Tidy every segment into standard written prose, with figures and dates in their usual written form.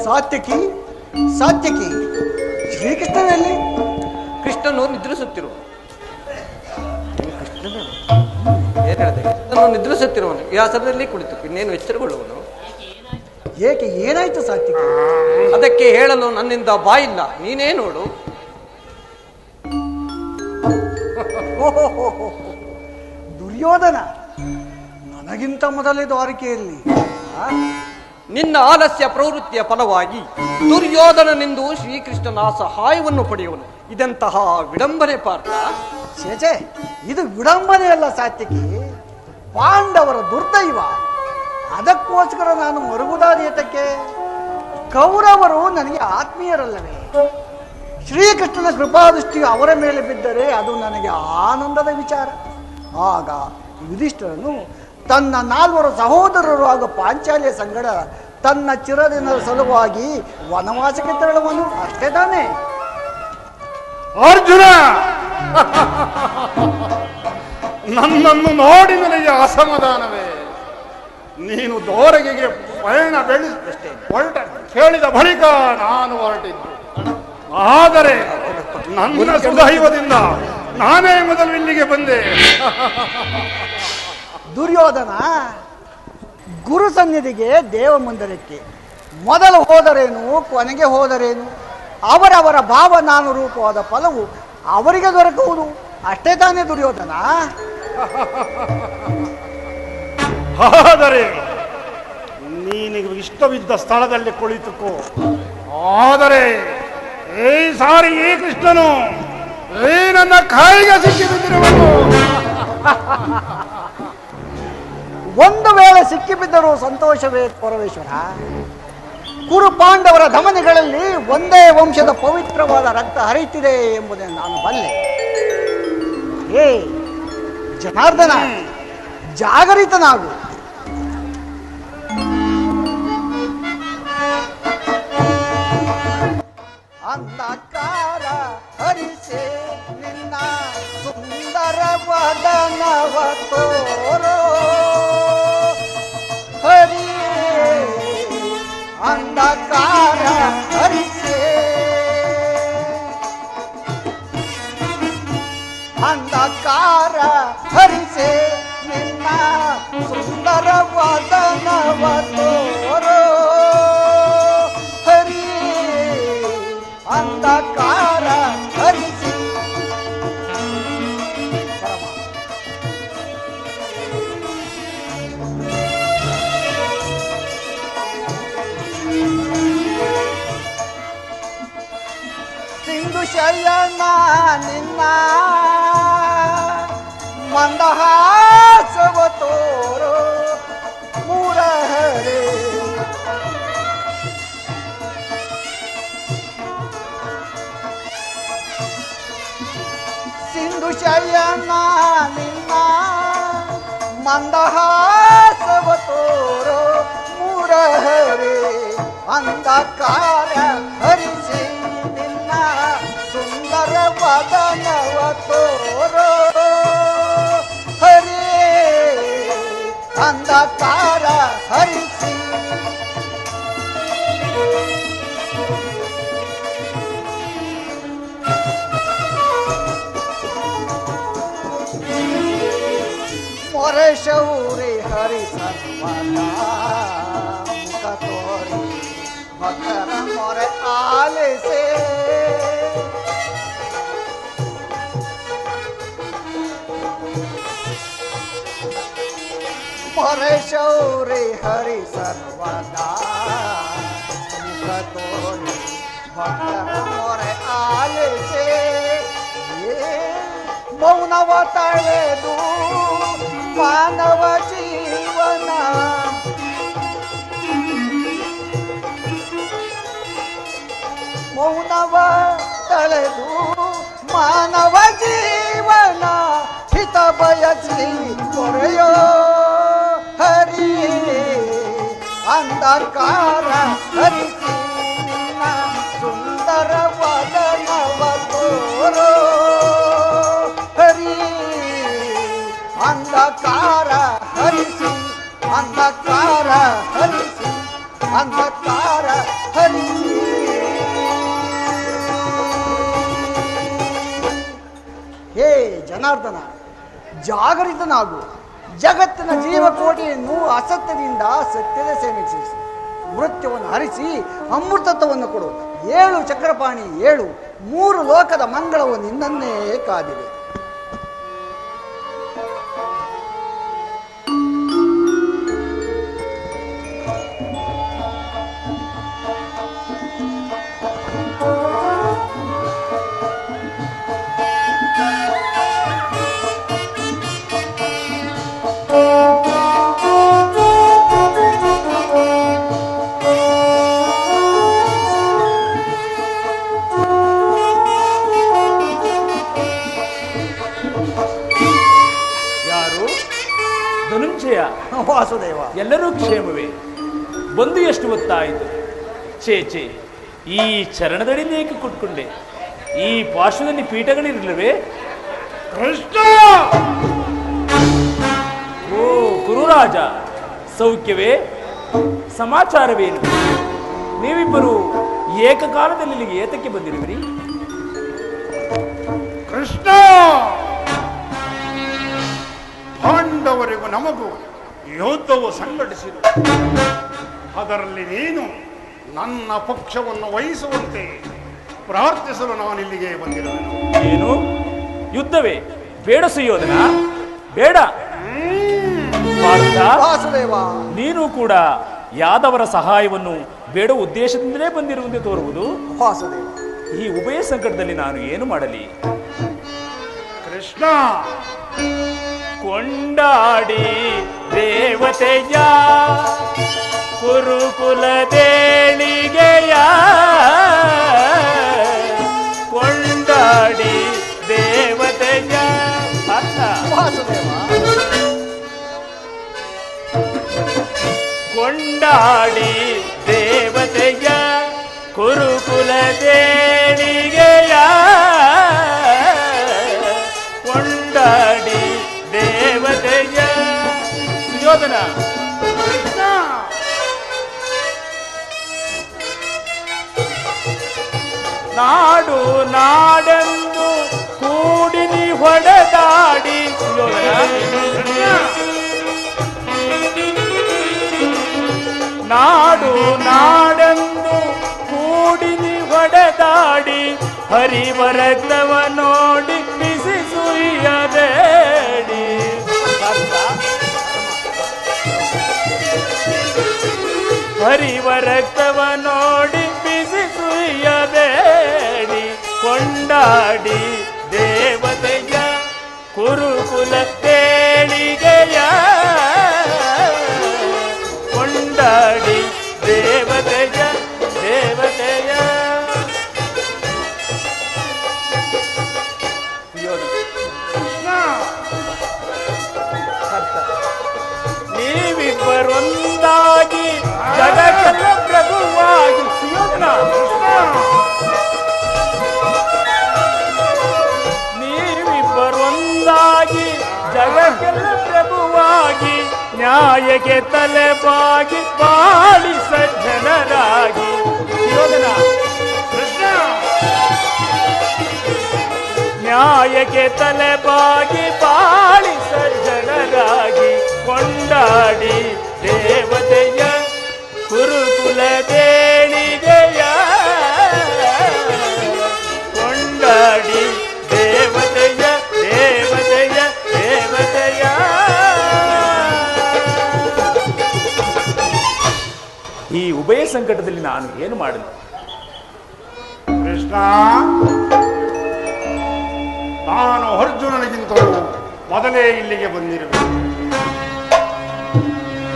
ಸಾತ್ಯಕಿ ಸಾತ್ಯಕಿ, ಶ್ರೀಕೃಷ್ಣನಲ್ಲಿ? ಕೃಷ್ಣನು ನಿದ್ರಿಸುತ್ತಿರುವ ಏನ್ ಹೇಳಿದೆ? ಕೃಷ್ಣನು ನಿದ್ರಿಸುತ್ತಿರುವನು ಈ ಆಸನದಲ್ಲಿ ಕುಳಿತು ಇನ್ನೇನು ಎಚ್ಚರಗೊಳ್ಳುವನು? ಏಕೆ, ಏನಾಯ್ತು ಸಾತ್ಯಕಿ? ಅದಕ್ಕೆ ಹೇಳಲು ನನ್ನಿಂದ ಬಾಯಿಲ್ಲ, ನೀನೇ ನೋಡು. ದುರ್ಯೋಧನ ನನಗಿಂತ ಮೊದಲೇ ದ್ವಾರಕೆಯಲ್ಲಿ. ನಿನ್ನ ಆಲಸ್ಯ ಪ್ರವೃತ್ತಿಯ ಫಲವಾಗಿ ದುರ್ಯೋಧನನೆಂದು ಶ್ರೀಕೃಷ್ಣನ ಸಹಾಯವನ್ನು ಪಡೆಯುವನು. ಇದೆಂತಹ ವಿಡಂಬನೆ ಪಾರ್ಥ? ಛೇ, ಇದು ವಿಡಂಬನೆಯಲ್ಲ ಸಾತ್ಯಕಿ, ಪಾಂಡವರ ದುರ್ದೈವ. ಅದಕ್ಕೋಸ್ಕರ ನಾನು ಮರುಗುದಾದೇತಕ್ಕೆ? ಕೌರವರು ನನಗೆ ಆತ್ಮೀಯರಲ್ಲವೇ? ಶ್ರೀಕೃಷ್ಣನ ಕೃಪಾದೃಷ್ಟಿಯು ಅವರ ಮೇಲೆ ಬಿದ್ದರೆ ಅದು ನನಗೆ ಆನಂದದ ವಿಚಾರ. ಆಗ ಯುಧಿಷ್ಠಿರನು ತನ್ನ 4 ಸಹೋದರರು ಹಾಗೂ ಪಾಂಚಾಲಿಯ ಸಂಗಡ ತನ್ನ ಚಿರದಿನದ ಸಲುವಾಗಿ ವನವಾಸಕ್ಕೆ ತೆರಳುವನು, ಅಷ್ಟೇ ತಾನೇ? ಅರ್ಜುನ, ನನ್ನನ್ನು ನೋಡಿ ನನಗೆ ಅಸಮಾಧಾನವೇ. ನೀನು ದೋರಗೆಗೆ ಪಯಣ ಹೊರಟ ಕೇಳಿದ ಬಳಿಕ ನಾನು ಹೊರಟಿದ್ದು. ಆದರೆ ನನ್ನ ಸುದೈವದಿಂದ ನಾನೇ ಮೊದಲು ಇಲ್ಲಿಗೆ ಬಂದೆ. ದುರ್ಯೋಧನ ಗುರು ಸನ್ನಿಧಿಗೆ, ದೇವ ಮಂದಿರಕ್ಕೆ ಮೊದಲು ಹೋದರೇನು, ಕೊನೆಗೆ ಹೋದರೇನು? ಅವರವರ ಭಾವನಾನುರೂಪವಾದ ಫಲವು ಅವರಿಗೆ ದೊರಕುವುದು, ಅಷ್ಟೇ ತಾನೇ ದುರ್ಯೋಧನ? ಆದರೆ ನೀನಿಗೆ ಇಷ್ಟವಿದ್ದ ಸ್ಥಳದಲ್ಲಿ ಕುಳಿತುಕೋ. ಆದರೆ ಈ ಸಾರಿ ಈ ಕೃಷ್ಣನು ಈ ನನ್ನ ಕೈಗೆ ಸಿಕ್ಕಿಬಿದ್ದಿರುವನು. ಒಂದು ವೇಳೆ ಸಿಕ್ಕಿಬಿದ್ದರೂ ಸಂತೋಷವೇ ಪರಮೇಶ್ವರ. ಕುರು ಪಾಂಡವರ ಧಮನಿಗಳಲ್ಲಿ ಒಂದೇ ವಂಶದ ಪವಿತ್ರವಾದ ರಕ್ತ ಹರಿಯುತ್ತಿದೆ ಎಂಬುದನ್ನು ನಾನು ಬಲ್ಲೆ. ಏ ಜನಾರ್ದನ, ಜಾಗರಿತನಾಗು. ಅಂಧಕಾರ ಹರಿಸೆ ನಿನ್ನ ಸುಂದರ ವದನವ ತೋರೋ ಹರಿ. ಅಂಧಕಾರ ಹರಿಸೆ, ಅಂಧಕಾರ ಹರಿಸೆ ನಿನ್ನ ಸುಂದರ ವದನವ ತೋರೋ ಹರಿ. ಅಂಧಕಾರ ಹರಿಸಿ ಸಿಂಧು ಶಯನ ನಿನ್ನ ಮಂದಹಾಸವ ತೋರೋ ಮುರಹರೆ. ಸಿಂಧು ಶಯನ ನಿನ್ನ ಮಂದಹಾಸವ ತೋರೋ ಮುರಹರೆ. ಅಂಧಕಾರ ಹರಿಸಿ ನಿನ್ನ ಸುಂದರ ವದನವ ತೋರೋ ಹರಿ. ಅಂಧಕಾರ ಹರಿಸಿ ಮೊರೆ ಶೌರಿ ಹರಿ ಸರ್ವದ ಮುಖ ತೋರಿ ಭಕ್ತರ ಮೊರೆ ಆಲಿಸೆ. ಮೊರೆ ಶೌರಿ ಹರಿ ಸರ್ವದ ಮುಖ ತೋರಿ ಭಕ್ತರ ಮೊರೆ ಆಲಿಸೆ. ಮೌನವ ತಳೆದು ಮಾನವ ಜೀವನ, ಮೌನವ ತಳೆದು ಮಾನವ ಜೀವನ ಹಿತ ಬಯಸಿ ಕೊರೆಯೋ ಹರಿ. ಅಂಧಕಾರ ಹರಿಸಿ ನಿನ್ನ ಸುಂದರ ವದನವ ತೋರೋ ಹರಿ. ಅಂಧಕಾರ ಹರಿಸಿ, ಅಂಧಕಾರ ಹರಿಸಿ, ಅಂಧಕಾರ ಹರಿ. ಜನಾರ್ದನ, ಜಾಗರಿತನಾಗು. ಜಗತ್ತಿನ ಜೀವಕೋಟಿಯನ್ನು ಅಸತ್ಯದಿಂದ ಸತ್ಯದ ಸೇವಿಸಿಸಿ ಮೃತ್ಯುವನ್ನು ಹರಿಸಿ ಅಮೃತತ್ವವನ್ನು ಕೊಡು. 7 ಚಕ್ರಪಾಣಿ 7 3 ಲೋಕದ ಮಂಗಳವು ನಿನ್ನನ್ನೇ ಕಾದಿದೆ. ವಾಸುದೇವ, ಎಲ್ಲರೂ ಕ್ಷೇಮವೇ? ಬಂದು ಎಷ್ಟು ಹೊತ್ತಾಯಿತು? ಚೇಚೆ, ಈ ಚರಣದಡಿ ಏಕೆ ಕುಟ್ಕೊಂಡೆ? ಈ ಪಾರ್ಶ್ವದಲ್ಲಿ ಪೀಠಗಳಿರಲಿಲ್ಲವೇ? ಕೃಷ್ಣ! ಓ ಗುರುರಾಜ, ಸೌಖ್ಯವೇ? ಸಮಾಚಾರವೇನು? ನೀವಿಬ್ಬರು ಏಕಕಾಲದಲ್ಲಿ ಇಲ್ಲಿಗೆ ಏತಕ್ಕೆ ಬಂದಿರುವಿರಿ? ಕೃಷ್ಣ, ಪಾಂಡವರಿಗೂ ನಮಗೂ ಯುದ್ಧವು ಸಂಘಟಿಸಿದೆ. ಅದರಲ್ಲಿ ನೀನು ನನ್ನ ಪಕ್ಷವನ್ನು ವಹಿಸುವಂತೆ ಪ್ರಾರ್ಥಿಸಲು ನಾನಿಲ್ಲಿಗೆ ಬಂದಿರುವೆನು. ಏನು ಯುದ್ಧವೇ? ಬೇಡ ಸುಯೋಧನ, ಬೇಡ. ವಾಸುದೇವ, ನೀನು ಕೂಡ ಯಾದವರ ಸಹಾಯವನ್ನು ಬೇಡ ಉದ್ದೇಶದಿಂದಲೇ ಬಂದಿರುವಂತೆ ತೋರುವುದು. ವಾಸುದೇವ, ಈ ಉಭಯ ಸಂಕಟದಲ್ಲಿ ನಾನು ಏನು ಮಾಡಲಿ? ಕೃಷ್ಣ, ಕೊಂಡಾಡಿ ದೇವತೆಯ ಕುರುಕುಲ ದೇಳಿಗೆಯ, ಕೊಂಡಾಡಿ ದೇವತೆಯ ವಾಸುದೇವ, ಕೊಂಡಾಡಿ ದೇವತೆಯ ಕುರುಕುಲ ದೇಳಿಗೆಯ, ಕೊಂಡಾಡಿ ದೇವತೆಯ. ಸುಯೋಧನ, ನಾಡು ನಾಡೆಂದು ಕೂಡಿನಿ ಹೊಡೆದಾಡಿ. ನಾಡು ನಾಡೆಂದು ಕೂಡಿನಿ ಹೊಡೆದಾಡಿ, ಹರಿವರಕ್ತವ ನೋಡಿ ಬಿಸಿ ಸುಯ್ಯಬೇಡಿ. ಹರಿವರಕ್ತವ ನೋಡಿ ಬಿಸಿ ಸುಯ್ಯಬೇಡಿ. ಕೊಂಡಾಡಿ ದೇವತೆಯ ಕುರುಕುಲ ತೇಳಿಗೆಯ, ಕೊಂಡಾಡಿ ದೇವತೆಯ ದೇವತೆಯ. ನೀವಿಬ್ಬರೊಂದಾಗಿ ಜಗಕ್ಕೆಲ್ಲ ಪ್ರಭುವಾಗಿ. ಸುಯೋಧನ, ನೀವಿಬ್ಬರೊಂದಾಗಿ ಜಗಕ್ಕೆಲ್ಲ ಪ್ರಭುವಾಗಿ, ನ್ಯಾಯಕ್ಕೆ ತಲೆಬಾಗಿ ಬಾಳಿ ಸಜ್ಜನರಾಗಿ. ಸುಯೋಧನ, ಕೃಷ್ಣ, ನ್ಯಾಯಕ್ಕೆ ತಲೆಬಾಗಿ ಬಾಳಿ ಸಜ್ಜನರಾಗಿ, ಕೊಂಡಾಡಿ ದೇವತೆಯ ಕುರುಕುಲ ದೇಳಿಗೆಯ, ಕೊಂಡಾಡಿ ದೇವತೆಯ ದೇವತೆಯ ದೇವತೆಯ. ಈ ಉಭಯ ಸಂಕಟದಲ್ಲಿ ನಾನು ಏನು ಮಾಡಲಿ? ಕೃಷ್ಣ, ನಾನು ಅರ್ಜುನನಿಗಿಂತಲೂ ಮೊದಲೇ ಇಲ್ಲಿಗೆ ಬಂದಿರುವೆ.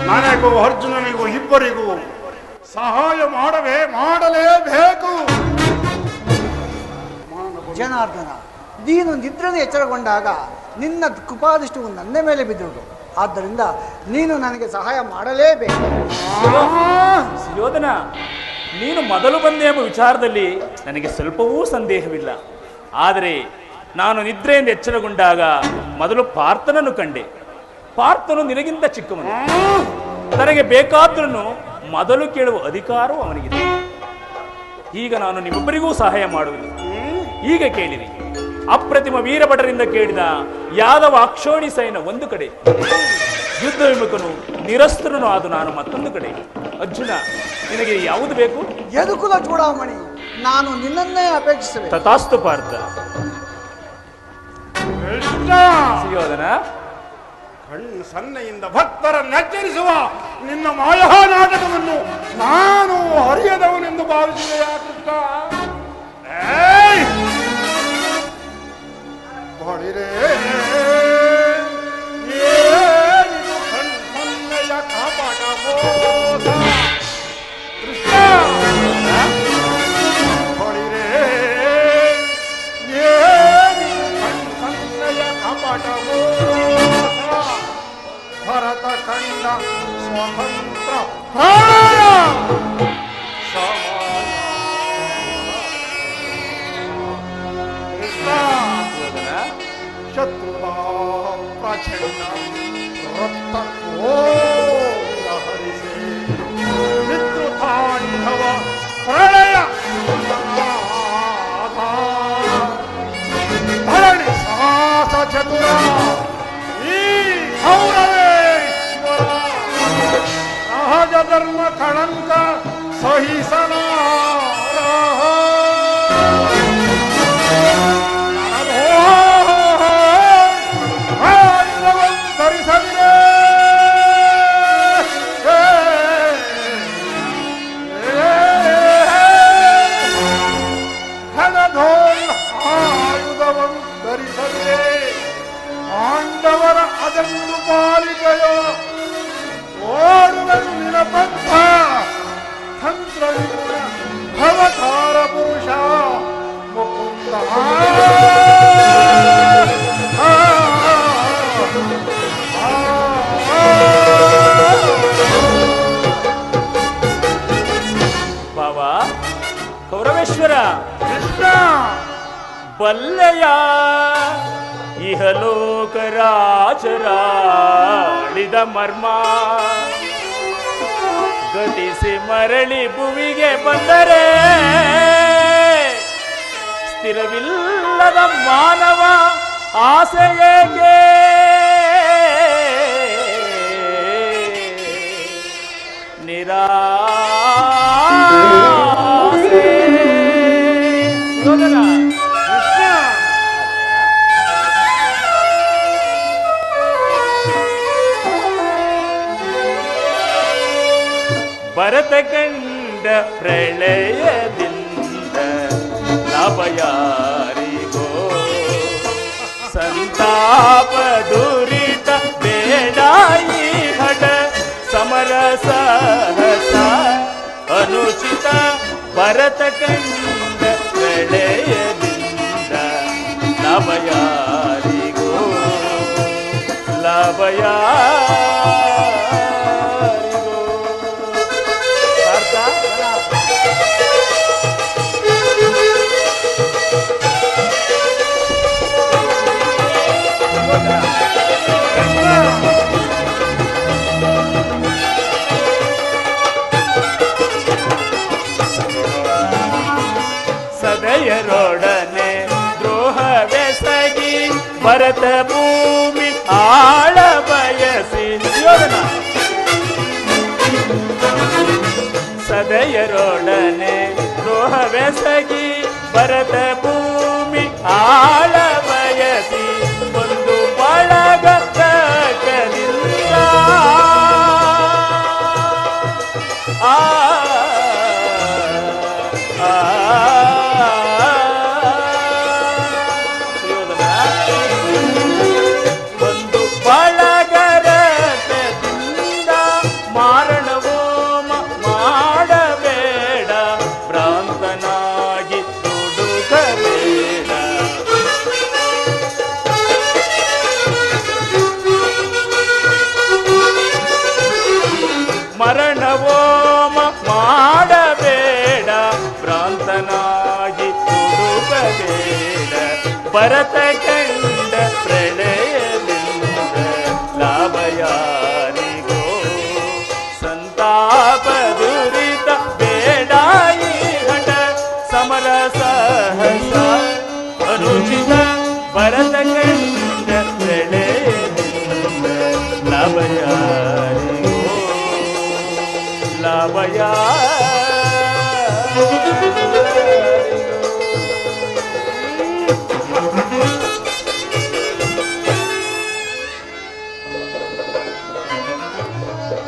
ನನಗೂ ಅರ್ಜುನನಿಗೂ ಇಬ್ಬರಿಗೂ ಸಹಾಯ ಮಾಡಲೇಬೇಕು. ಜನಾರ್ದನ, ನೀನು ನಿದ್ರೆಗೆ ಎಚ್ಚರಗೊಂಡಾಗ ನಿನ್ನ ಕೃಪಾದೃಷ್ಟವು ನನ್ನ ಮೇಲೆ ಬಿದ್ದುದು. ಆದ್ದರಿಂದ ನೀನು ನನಗೆ ಸಹಾಯ ಮಾಡಲೇಬೇಕು. ಸುಯೋಧನ, ನೀನು ಮೊದಲು ಬಂದೆ ಎಂಬ ವಿಚಾರದಲ್ಲಿ ನನಗೆ ಸ್ವಲ್ಪವೂ ಸಂದೇಹವಿಲ್ಲ. ಆದರೆ ನಾನು ನಿದ್ರೆಯಿಂದ ಎಚ್ಚರಗೊಂಡಾಗ ಮೊದಲು ಪಾರ್ಥನನ್ನು ಕಂಡೆ. ಪಾರ್ಥನು ನಿನಗಿಂತ ಚಿಕ್ಕವನು. ತನಗೆ ಬೇಕಾದ್ರೂ ಮೊದಲು ಕೇಳುವ ಅಧಿಕಾರವೂ ಅವನಿಗಿದೆ. ಈಗ ನಾನು ನಿಮ್ಮಿಬ್ಬರಿಗೂ ಸಹಾಯ ಮಾಡುವುದು. ಈಗ ಕೇಳಿರಿ. ಅಪ್ರತಿಮ ವೀರಭಟರಿಂದ ಕೇಳಿದ ಯಾದವ ಅಕ್ಷೋಣಿ ಸೈನ್ಯ ಒಂದು ಕಡೆ, ಯುದ್ಧ ವಿಮುಖನು ನಿರಸ್ತ್ರನು ಆದ ನಾನು ಮತ್ತೊಂದು ಕಡೆ. ಅರ್ಜುನ, ನಿನಗೆ ಯಾವುದು ಬೇಕು? ಯದುಕುಲ ಚೂಡಾಮಣಿ, ನಾನು ನಿನ್ನನ್ನೇ ಅಪೇಕ್ಷಿಸುವೆ. ತಥಾಸ್ತು ಪಾರ್ಥ. ಕೃಷ್ಣ, ಸುಯೋಧನ, ಕಣ್ಣು ಸನ್ನೆಯಿಂದ ಭಕ್ತರನ್ನೆಚ್ಚರಿಸುವ ನಿನ್ನ ಮಾಯಾ ನಾಟಕವನ್ನು ನಾನು ಅರಿಯದವನೆಂದು ಭಾವಿಸಿದೆಯಾ ಕೃಷ್ಣ? ಏಯ್! ಬಳಿರೇ, ಏನಿದು ಕಣ್ಣೆಯ ಕಾಪಾಟ ಮೋಸ? ಕೃಷ್ಣ, ಬಳಿರೇ, ಏನಿದು ಕಣ್ಣೆಯ ಕಾಪಾಟ ಮೋಸ? ಭರತ ಕಂಡ ಸ್ವತಂತ್ರ ಪ್ರಾಣ ಸಮಾನ. ಕೃಷ್ಣ, ಶತ್ರುಲ ಪ್ರಚಂಡ ರಕ್ತ ಹರಿಸೆ ಪಿತೃತಾಂಡವ ಪ್ರಳಯ ಧರಣಿ ಸಾಹಸ ಚತುರ ಈ ಗೌರವೇಶ್ವರ ಸಹಜ ಧರ್ಮ ಕಳಂಕ ಸಹಿಸಲಾರಹ. ಧರಿಸದಿರೇ ಘನಧೋಲ್ ಆಯುಧವನ್ನು ಧರಿಸದಿರೇ ಪಾಂಡವರ ಅದನ್ನು ಪಾಲಿಕೆಯೋ ಓಡುವೆನು ನಿನಪಂಥ ತಂತ್ರ ಭವತಾರ ಪುರುಷ ಮುಕುಂದ. ಬಾವಾ ಕೌರವೇಶ್ವರ, ಕೃಷ್ಣ, ಬಲ್ಲೆಯ ಇಹಲೋಕರಾಚರಾಳಿದ ಮರ್ಮ ಗತಿಸಿ ಮರಳಿ ಭುವಿಗೆ ಬಂದರೆ ಸ್ಥಿರವಿಲ್ಲದ ಮಾನವ ಆಸೆಯೇಗೆ? ನಿರಾಸೆ. ಯೋಧನ, ಕೃಷ್ಣ, ಭರತ ಕಂಡ ಪ್ರಳಯದಿಂದ ಲಾಭಯಾರಿಗೋ ಸಂತಾಪ ದುರಿತ ಬೇಡಾಯಿ ಹಠ ಸಮರ ಸಹಸ ಅನುಚಿತ. ಭರತ ಕಂಡ ಪ್ರಳಯದಿಂದ ಲಾಭಯಾರಿಗೋ ಲಾಭಯಾರಿಗೋ. ಪಾರ್ಥ, ಸದಯರೊಡನೆ ದ್ರೋಹವೆಸಗಿ ಭರತ ಭೂಮಿ ಆಳ ಬಯಸಿ. ಯೋಧನ, ಸದಯರೊಡನೆ ದ್ರೋಹವೆಸಗಿ ಭರತ ಭೂಮಿ ಆಳ ಬಯಸಿ ಒಂದು ಬಳಗ ತಕದಿಂದ ಒಂದು ಬಳಗರದಿಂದ ಮಾರಣವೋಮ ಮಾಡಬೇಡ, ಭ್ರಾಂತನಾಗಿ ದುಡುಕಬೇಡ. ಮರಣವೋಮ ಮಾಡಬೇಡ, ಭ್ರಾಂತನಾಗಿ ದುಡುಕಬೇಡ. ಭರತ ಕಂಡ ಪ್ರಳಯದಿಂದ ಲಾಭಯಾರಿಗೋ ಸಂತಾಪ ದುರಿತ ಬೇಡಾಯಿ ಘಟ ಸಮರ ಸಹಸ ಅನುಚಿತ. ವಲ್ಲಭಯ.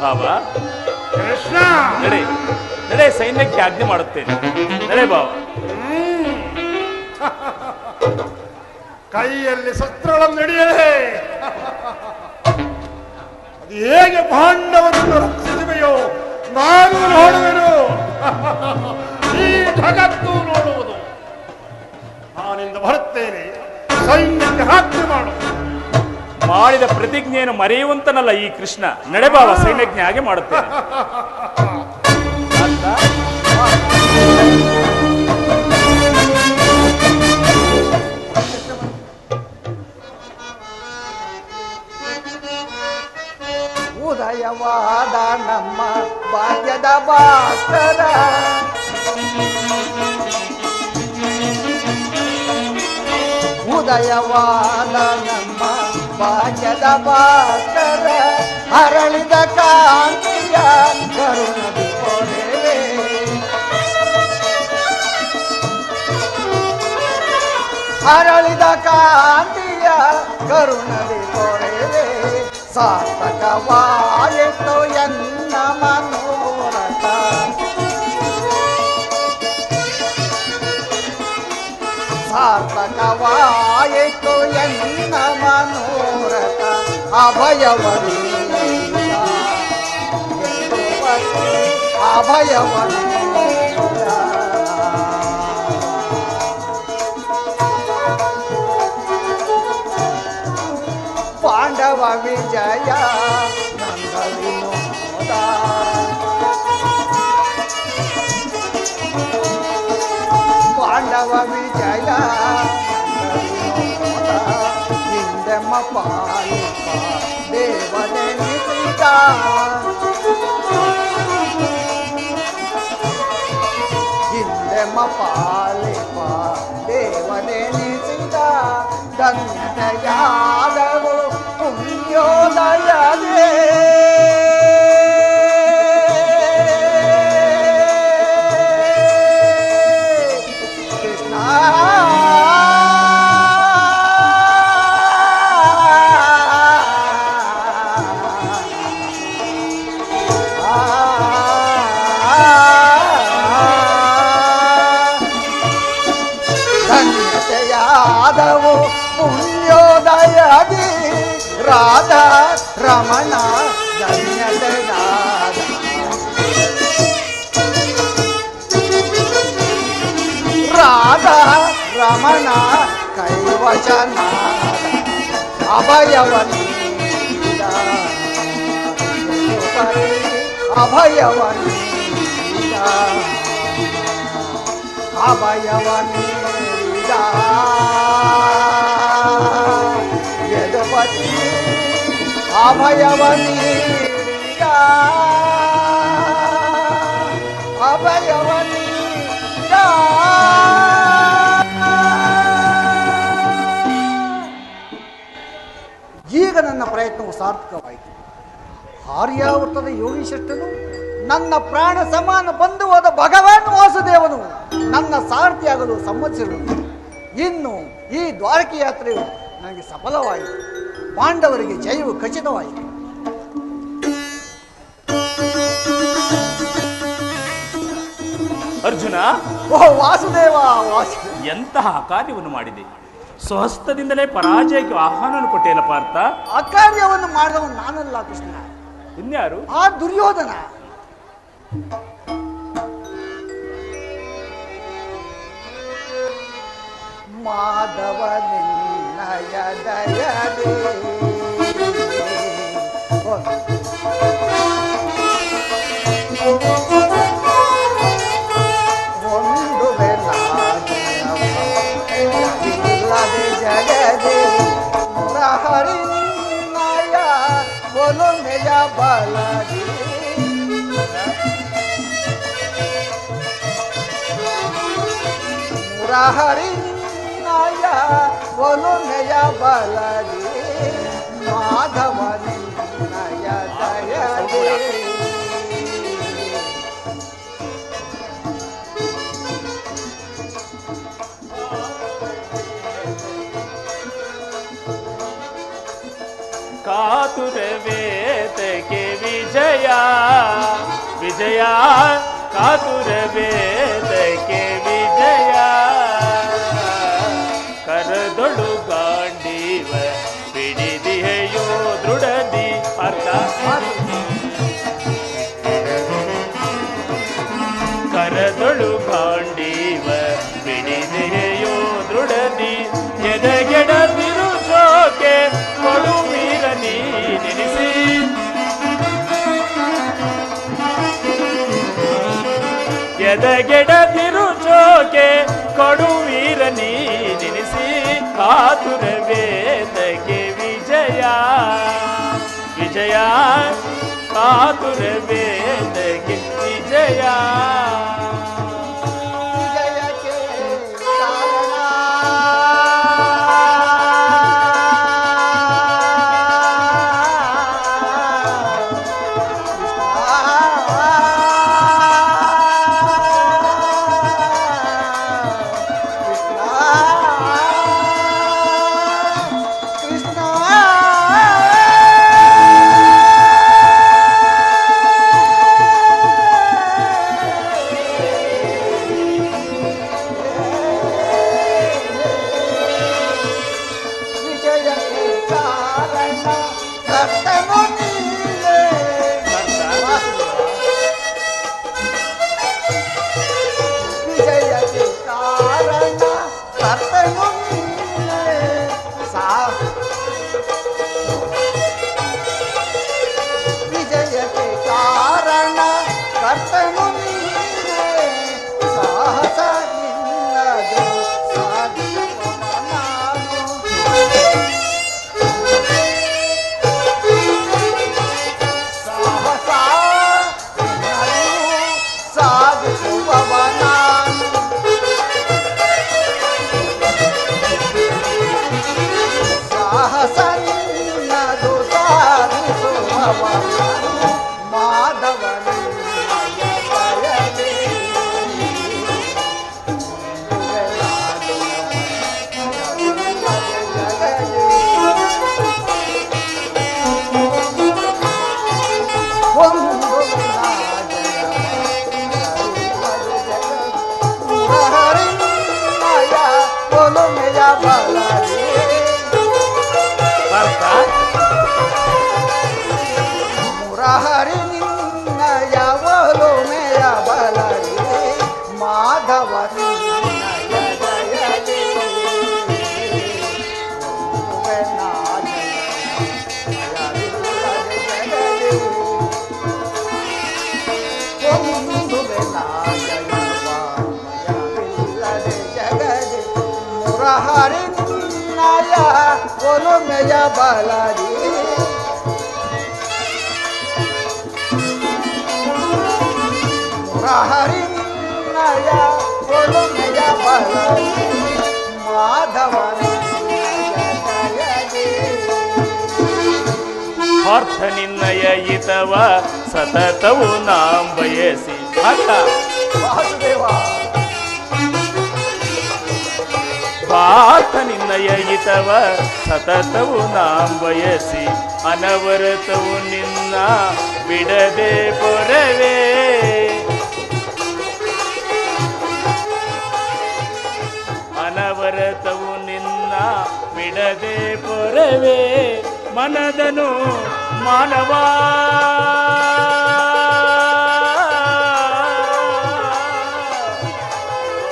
ಬಾಬಾ ಕೃಷ್ಣ ನಡೆ ನಡೆ, ಸೈನ್ಯಕ್ಕೆ ಆಜ್ಞೆ ಮಾಡುತ್ತೇನೆ. ನಡೆ ಬಾಬಾ. ಕೈಯಲ್ಲಿ ಶಸ್ತ್ರಗಳನ್ನು ನಡೆಯಲೇ ಅದು ಹೇಗೆ ಪಾಂಡವರನ್ನು ರಕ್ಷಿಸುವೆಯೋ ನಾನು ನೋಡುವೆನು. ಈ ಜಗತ್ತು ನೋಡುವುದು. ನಾನಿಂದ ಬರುತ್ತೇನೆ, ಸೈನ್ಯಕ್ಕೆ ಆಜ್ಞೆ ಮಾಡು. ಮಾಡಿದ ಪ್ರತಿಜ್ಞೆಯನ್ನು ಮರೆಯುವಂತನಲ್ಲ ಈ ಕೃಷ್ಣ. ನಡೆ ಬಾಬಾ, ಸೈನ್ಯಜ್ಞೆ ಹಾಗೆ ಮಾಡುತ್ತೇನೆ. ಉದಯವಾದ ನಮ್ಮ ಭಾಗ್ಯದ ಭಾಸ್ಕರ, ಉದಯವಾದ ನಮ್ಮ ಭಾಗ್ಯದ ಭಾಸ್ಕರ, ಅರಳಿದ ಕಾಂತಿಯ ಕರುಣದಿ ಕೊಡೆವೆ, ಅರಳಿದ ಕಾಂತಿಯ ಕರುಣದಿ ಕೊಡೆವೆ. ಸಾರ್ಥಕವಾಯಿತು ಎನ್ನ ಮನೋರಥ, ಸಾರ್ಥಕವಾಯಿತು ಎನ್ನ ಮನೋರಥ. ಅಭಯವನೀಯ ಅಭಯವನೀಯ ಪಾಂಡವ ವಿಜಯ ನಂದ ವಿನೋದ, ಪಾಂಡವ ವಿಜಯ ನಂದ ವಿನೋದ. ಹಿಂದೆಮ್ಮ ಪಾಲಿಪ ದೇವನೆನಿಸಿದ, ಹಿಂದೆಮ್ಮ ಪಾಲಿಪ ದೇವನೆನಿಸಿದ. ಧನ್ಯತೆಯಾದವು ಪುಣ್ಯೋದಯದೇ, ಕೃಷ್ಣ ಧನ್ಯತೆಯಾದವು ಪುಣ್ಯೋದಯದಿ. ರಾಧಾ ರಮಣ ಧನ್ಯತೆಯಾದ, ರಾಧಾ ರಮಣ ಕೈವಚನಾದ. ಅಭಯವನೀಯ ಅಭಯವನೀಯ ಅಭಯವನೀಯ ಯದುಪತಿ ಅಭಯವನೀಯ ಅಭಯವನೀಯ. ಈಗ ನನ್ನ ಪ್ರಯತ್ನವು ಸಾರ್ಥಕವಾಯಿತು. ಆರ್ಯಾವರ್ತದ ಯೋಗೀಶ್ವರನು, ನನ್ನ ಪ್ರಾಣ ಸಮಾನ ಬಂಧುವಾದ ಭಗವಾನ್ ವಾಸುದೇವನು ನನ್ನ ಸಾರಥಿಯಾಗಲು ಸಮ್ಮತಿಸಿರುವುದು. ಇನ್ನು ಈ ದ್ವಾರಕೆ ಯಾತ್ರೆಯು ನನಗೆ ಸಫಲವಾಯಿತು. ಪಾಂಡವರಿಗೆ ಜಯವು ಖಚಿತವಾಯಿತು. ಅರ್ಜುನ, ಓಹ್ ವಾಸುದೇವ, ವಾಸುದೇವ, ಎಂತಹ ಕಾರ್ಯವನ್ನು ಮಾಡಿದೆ! ಸ್ವಹಸ್ತದಿಂದಲೇ ಪರಾಜಯಕ್ಕೆ ಆಹ್ವಾನವನ್ನು ಕೊಟ್ಟೇನ ಪಾರ್ಥ. ಆ ಕಾರ್ಯವನ್ನು ಮಾಡಿದವನು ನಾನಲ್ಲ ಕೃಷ್ಣ, ಇನ್ಯಾರು? ಆ ದುರ್ಯೋಧನ. ಮಾಧವ ನಿನ್ನಯ ದಯದೇ ಒಂದು ಬೆಲ್ಲದೆ ಜಗದೇ ಮುರಹರಿ ನಿನ್ನಯ ಒಲುಮೆಯ ಬಲದಿ ಮುರಹರಿ ನಿನ್ನಯ ಒಲುಮೆಯ ಬಲದಿ ಮಾಧವ ನಿನ್ನಯ ದಯದೇ ವಿಜಯ ಕಾತುರ ವೇದಕ್ಕೆ ವಿಜಯ ಕರದೊಳು ಗಾಂಡೀವ ಬಿಡಿದಿಯೋ ದೃಢದಿ ಅರ್ಥ ಕರದೊಳು ಗಾಂಡೀವ ಬಿಡಿದೆಯೋ ದೃಢದಿ ಎದೆಗೆಡದಿರು ಶೋಕೆ ಕೊಡು ವೀರ ನೀ ನೆನೆಸಿ ಎದೆಗೆಡದಿರು ಶೋಕೆ ಕೊಡು ವೀರ ನೀ ನೆನೆಸಿ ಕಾತುರ ವೇದಕ್ಕೆ ವಿಜಯ ವಿಜಯ ಕಾತುರ ವೇದಕ್ಕೆ ವಿಜಯ ವಿಜಯಕ್ಕೆ ಕಾರಣ ಬಾಲಾರಿ ಮುರಹರಿ ನಯ ಒಲುಮೆಯ ಬಾಲಾರಿ ಮಾಧವನ ಪಾರ್ಥ ನಿನ್ನಯ ಹಿತವ ಸತತವು ನಾಂ ಬಯಸಿ ಅಕ್ಕ ವಾಸುದೇವ ಪಾರ್ಥ ನಿನ್ನಯ ಹಿತವ ಸತತವು ನಾಂ ಬಯಸಿ ಅನವರತವು ನಿನ್ನ ಬಿಡದೆ ಪೊರವೇ ಅನವರತವು ನಿನ್ನ ಬಿಡದೆ ಪೊರವೇ ಮನದನು ಮಾನವ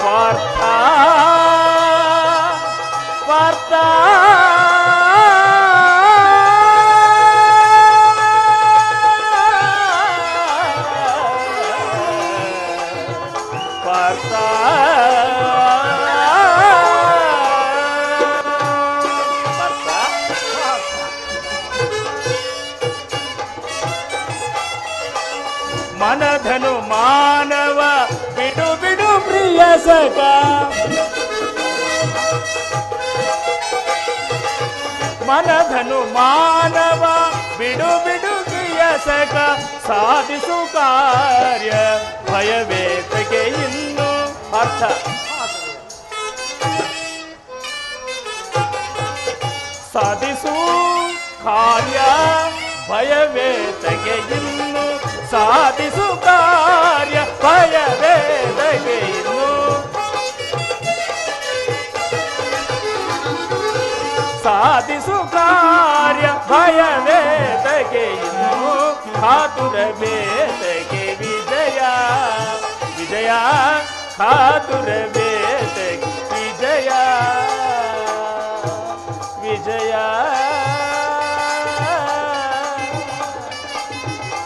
ಪಾರ್ಥ ಪಾರ್ಥ ಪಾರ್ಥ ಮನಧನು ಮಾನವ ಬಿಡು ಬಿಡು ಪ್ರಿಯ ಸಖ ಮನಧನು ಮಾನವ ಬಿಡು ಬಿಡು ಪ್ರಿಯ ಸಖ ಸಾಧಿಸು ಕಾರ್ಯ ಭಯವೇತಗೆ ಇನ್ನು ಅರ್ಥ ಸಾಧಿಸು ಕಾರ್ಯ ಭಯವೇತಗೆ ಇನ್ನು ಸಾಧಿಸು ಕಾರ್ಯ ಭಯವೇದಗೆ ಇನ್ನು ಸಾಧಿಸು ಕಾರ್ಯ ಭಯವೇದಗೆ ಇನ್ನು ಕಾತುರ ಬೇತಗೆ ವಿಜಯ ವಿಜಯ ಕಾತುರ ಬೇತಗೆ ವಿಜಯ ವಿಜಯ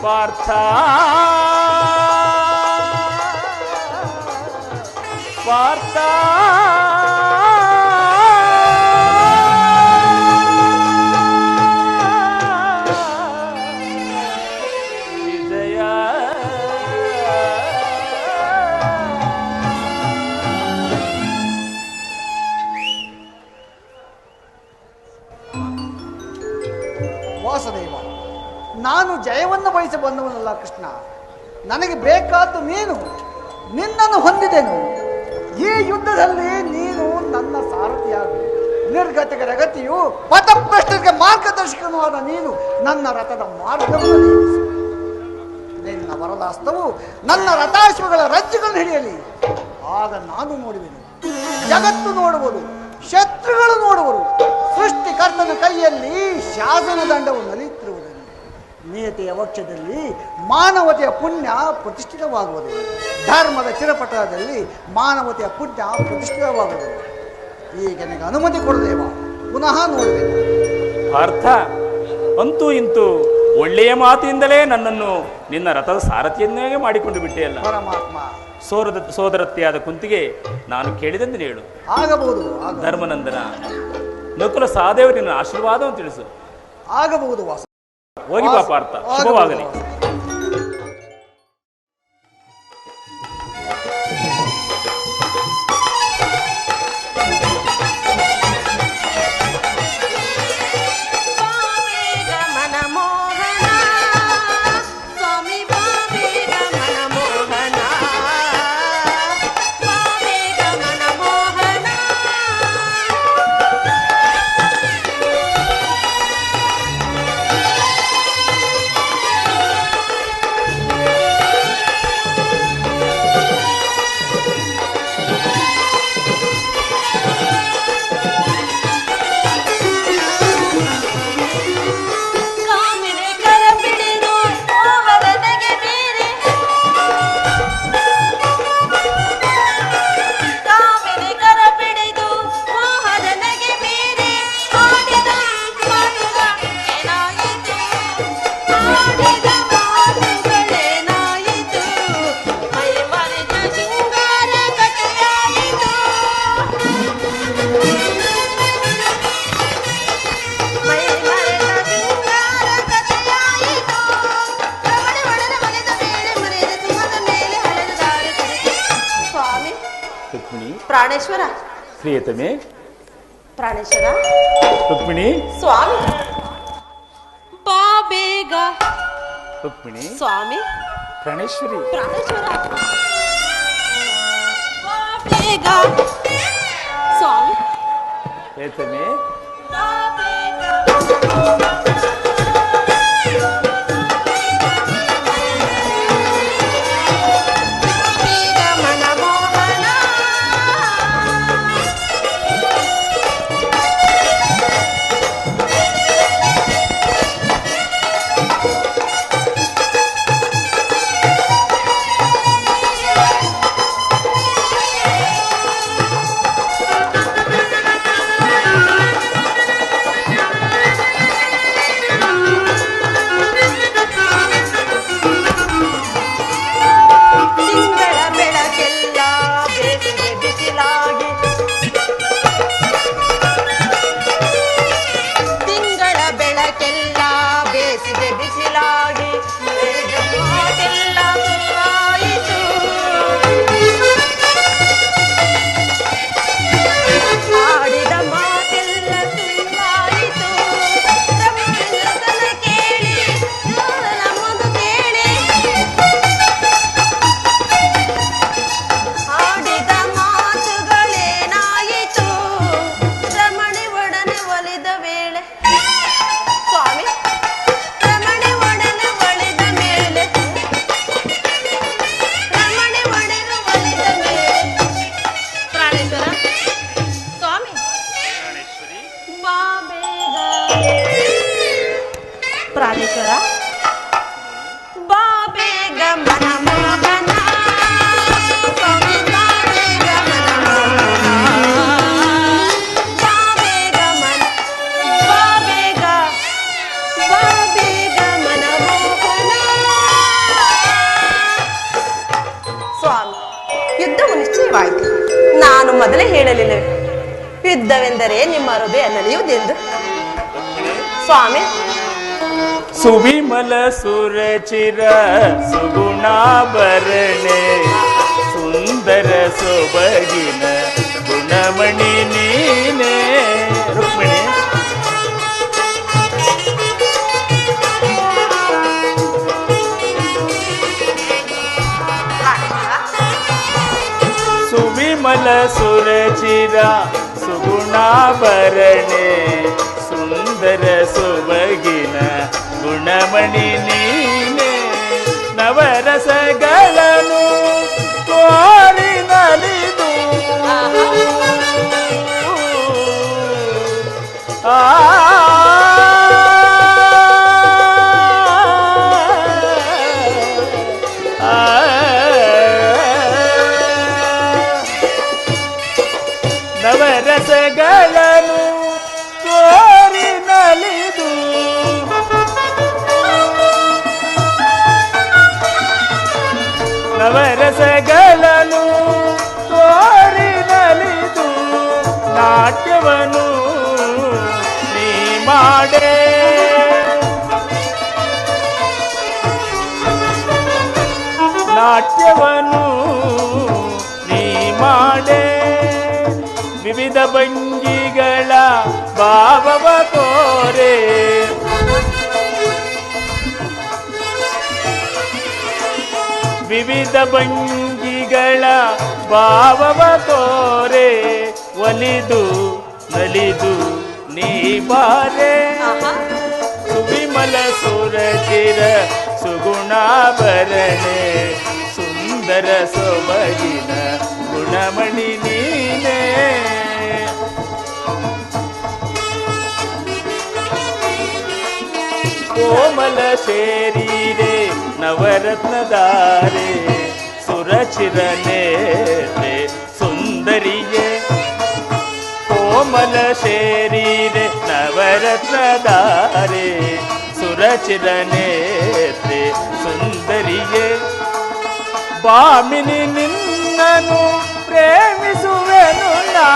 ಪಾರ್ಥ ಪಾರ್ಥ ವಿಜಯ ವಾಸುದೇವ, ನಾನು ಜಯವನ್ನು ಬಯಸಿ ಬಂದವನಲ್ಲ ಕೃಷ್ಣ. ನನಗೆ ಬೇಕಾದ್ದು ನೀನು, ನಿನ್ನನ್ನು ಹೊಂದಿದೆನು. ಈ ಯುದ್ಧದಲ್ಲಿ ನೀನು ನನ್ನ ಸಾರಥಿಯಾಗು. ನಿರ್ಗತಿಗರ ಗತಿಯು ಪಥಭ್ರಷ್ಟರಿಗೆ ಮಾರ್ಗದರ್ಶಕನೂ ಆದ ನೀನು ನನ್ನ ರಥದ ಮಾರ್ಗವನ್ನು ನೇಮಿಸು. ನಿನ್ನ ವರದಾಸ್ತವು ನನ್ನ ರಥಾಶ್ವಗಳ ರಜ್ಜುಗಳನ್ನು ಹಿಡಿಯಲಿ. ಆಗ ನಾನು ನೋಡುವೆನು, ಜಗತ್ತು ನೋಡುವುದು, ಶತ್ರುಗಳು ನೋಡುವರು. ಸೃಷ್ಟಿಕರ್ತನ ಕೈಯಲ್ಲಿ ಶಾಸನ ದಂಡವು ನಲಿಯುತ್ತಿರುವುದನ್ನು ನಿಯತಿಯ ವಕ್ಷದಲ್ಲಿ ಮಾನವತೆಯ ಪುಣ್ಯ ಪ್ರತಿಷ್ಠಿತವಾಗುವುದು. ಧರ್ಮದ ಚಿರಪಟದಲ್ಲಿ ಮಾನವತೆಯ ಪುಣ್ಯ ಪ್ರತಿಷ್ಠಿತವಾಗುವುದು. ಈಗ ನನಗೆ ಅನುಮತಿ ಕೊಡದೇವ, ಪುನಃ ನೋಡಬೇಕು. ಅರ್ಥ ಅಂತೂ ಇಂತೂ ಒಳ್ಳೆಯ ಮಾತಿನಿಂದಲೇ ನನ್ನನ್ನು ನಿನ್ನ ರಥದ ಸಾರಥಿಯನ್ನೇ ಮಾಡಿಕೊಂಡು ಬಿಟ್ಟೆಯಲ್ಲ. ಪರಮಾತ್ಮ, ಸೋದರತ್ತೆಯಾದ ಕುಂತಿಗೆ ನಾನು ಕೇಳಿದಂತೆ ಹೇಳು. ಆಗಬಹುದು. ಧರ್ಮನಂದನ ನಕುಲ ಸಹದೇವರಿನ ಆಶೀರ್ವಾದವನ್ನು ತಿಳಿಸು. ಆಗಬಹುದು ವಾಸ. ಹೋಗಿ ಬಾ ಪಾರ್ಥ, ಶುಭವಾಗಲಿ. ಪ್ರಾಣೇಶ್ವರ, ಪ್ರಿಯತಮೆ, ಪ್ರಾಣೇಶ್ವರ, ರುಕ್ಮಿಣಿ, ಸ್ವಾಮಿ ಬಾ ಬೇಗ. ರುಕ್ಮಿಣಿ, ಸ್ವಾಮಿ, ಪ್ರಾಣೇಶ್ವರಿ, ಪ್ರಾಣೇಶ್ವರ ಬಾ ಬೇಗ. ಸ್ವಾಮಿ, ಪ್ರಿಯತಮೆ, ಬಾ ಬೇಗ. ಭಾಗ್ಯವಾಯಿತು. ನಾನು ಮೊದಲೇ ಹೇಳಲಿಲ್ಲವೇ, ಯುದ್ಧವೆಂದರೆ ನಿಮ್ಮ ಹೃದಯ ನಲಿಯುವುದೆಂದು. ಸ್ವಾಮಿ, ಸುವಿಮಲ ಸುರಚಿರ ಸುಗುಣಾಭರಣೆ ಸುಂದರ ಸೊಬಗಿನ ಗುಣಮಣಿ ನೀನೇ. ರುಕ್ಮಿಣಿ, ಸುವಿಮಲ ಸುರಚಿರ ಸುಗುಣಾಭರಣೆ ಸುಂದರ ಸೊಬಗಿನ ಗುಣಮಣಿ ನೀನೆ. ನವರಸಗಳನ್ನು ತೋರಿ ನಲಿದು ನವರಸಗಳನ್ನು ತೋರಿ ನಲಿದು ನವರಸಗಳನ್ನು ತೋರಿ ನಲಿದು ನಾಟ್ಯವನ್ನು ನೀ ಮಾಡೆ. ನಾಟ್ಯವನ್ನು ನೀ ಮಾಡೆ. ವಿವಿಧ ಭಂಗಿಗಳ ಭಾವವ ತೋರೆ. ವಿವಿಧ ಭಂಗಿಗಳ ಭಾವವ ತೋರೆ. ಒಲಿದು ನಲಿದು ನೀ ಬಾರೆ. ಸುವಿಮಲ ಸುರಚಿರ ಸುಗುಣಾಭರಣೆ ಸುಂದರ ಸೊಬಗಿನ ಗುಣಮಣಿ ನೀನೇ. ಕೋಮಲ ಶರೀರೆ ನವರತ್ನಧಾರೆ ಸುರಚಿರ ನೇತ್ರೆ ಸುಂದರಿಯೇ. ಕೋಮಲ ಶರೀರೆ ನವರತ್ನಧಾರೆ ಸುರಚಿರ ನೇತ್ರೆ ಸುಂದರಿಯೇ. ಭಾಮಿನಿ ನಿನ್ನನು ಪ್ರೇಮಿಸುವೆನು ನಾ.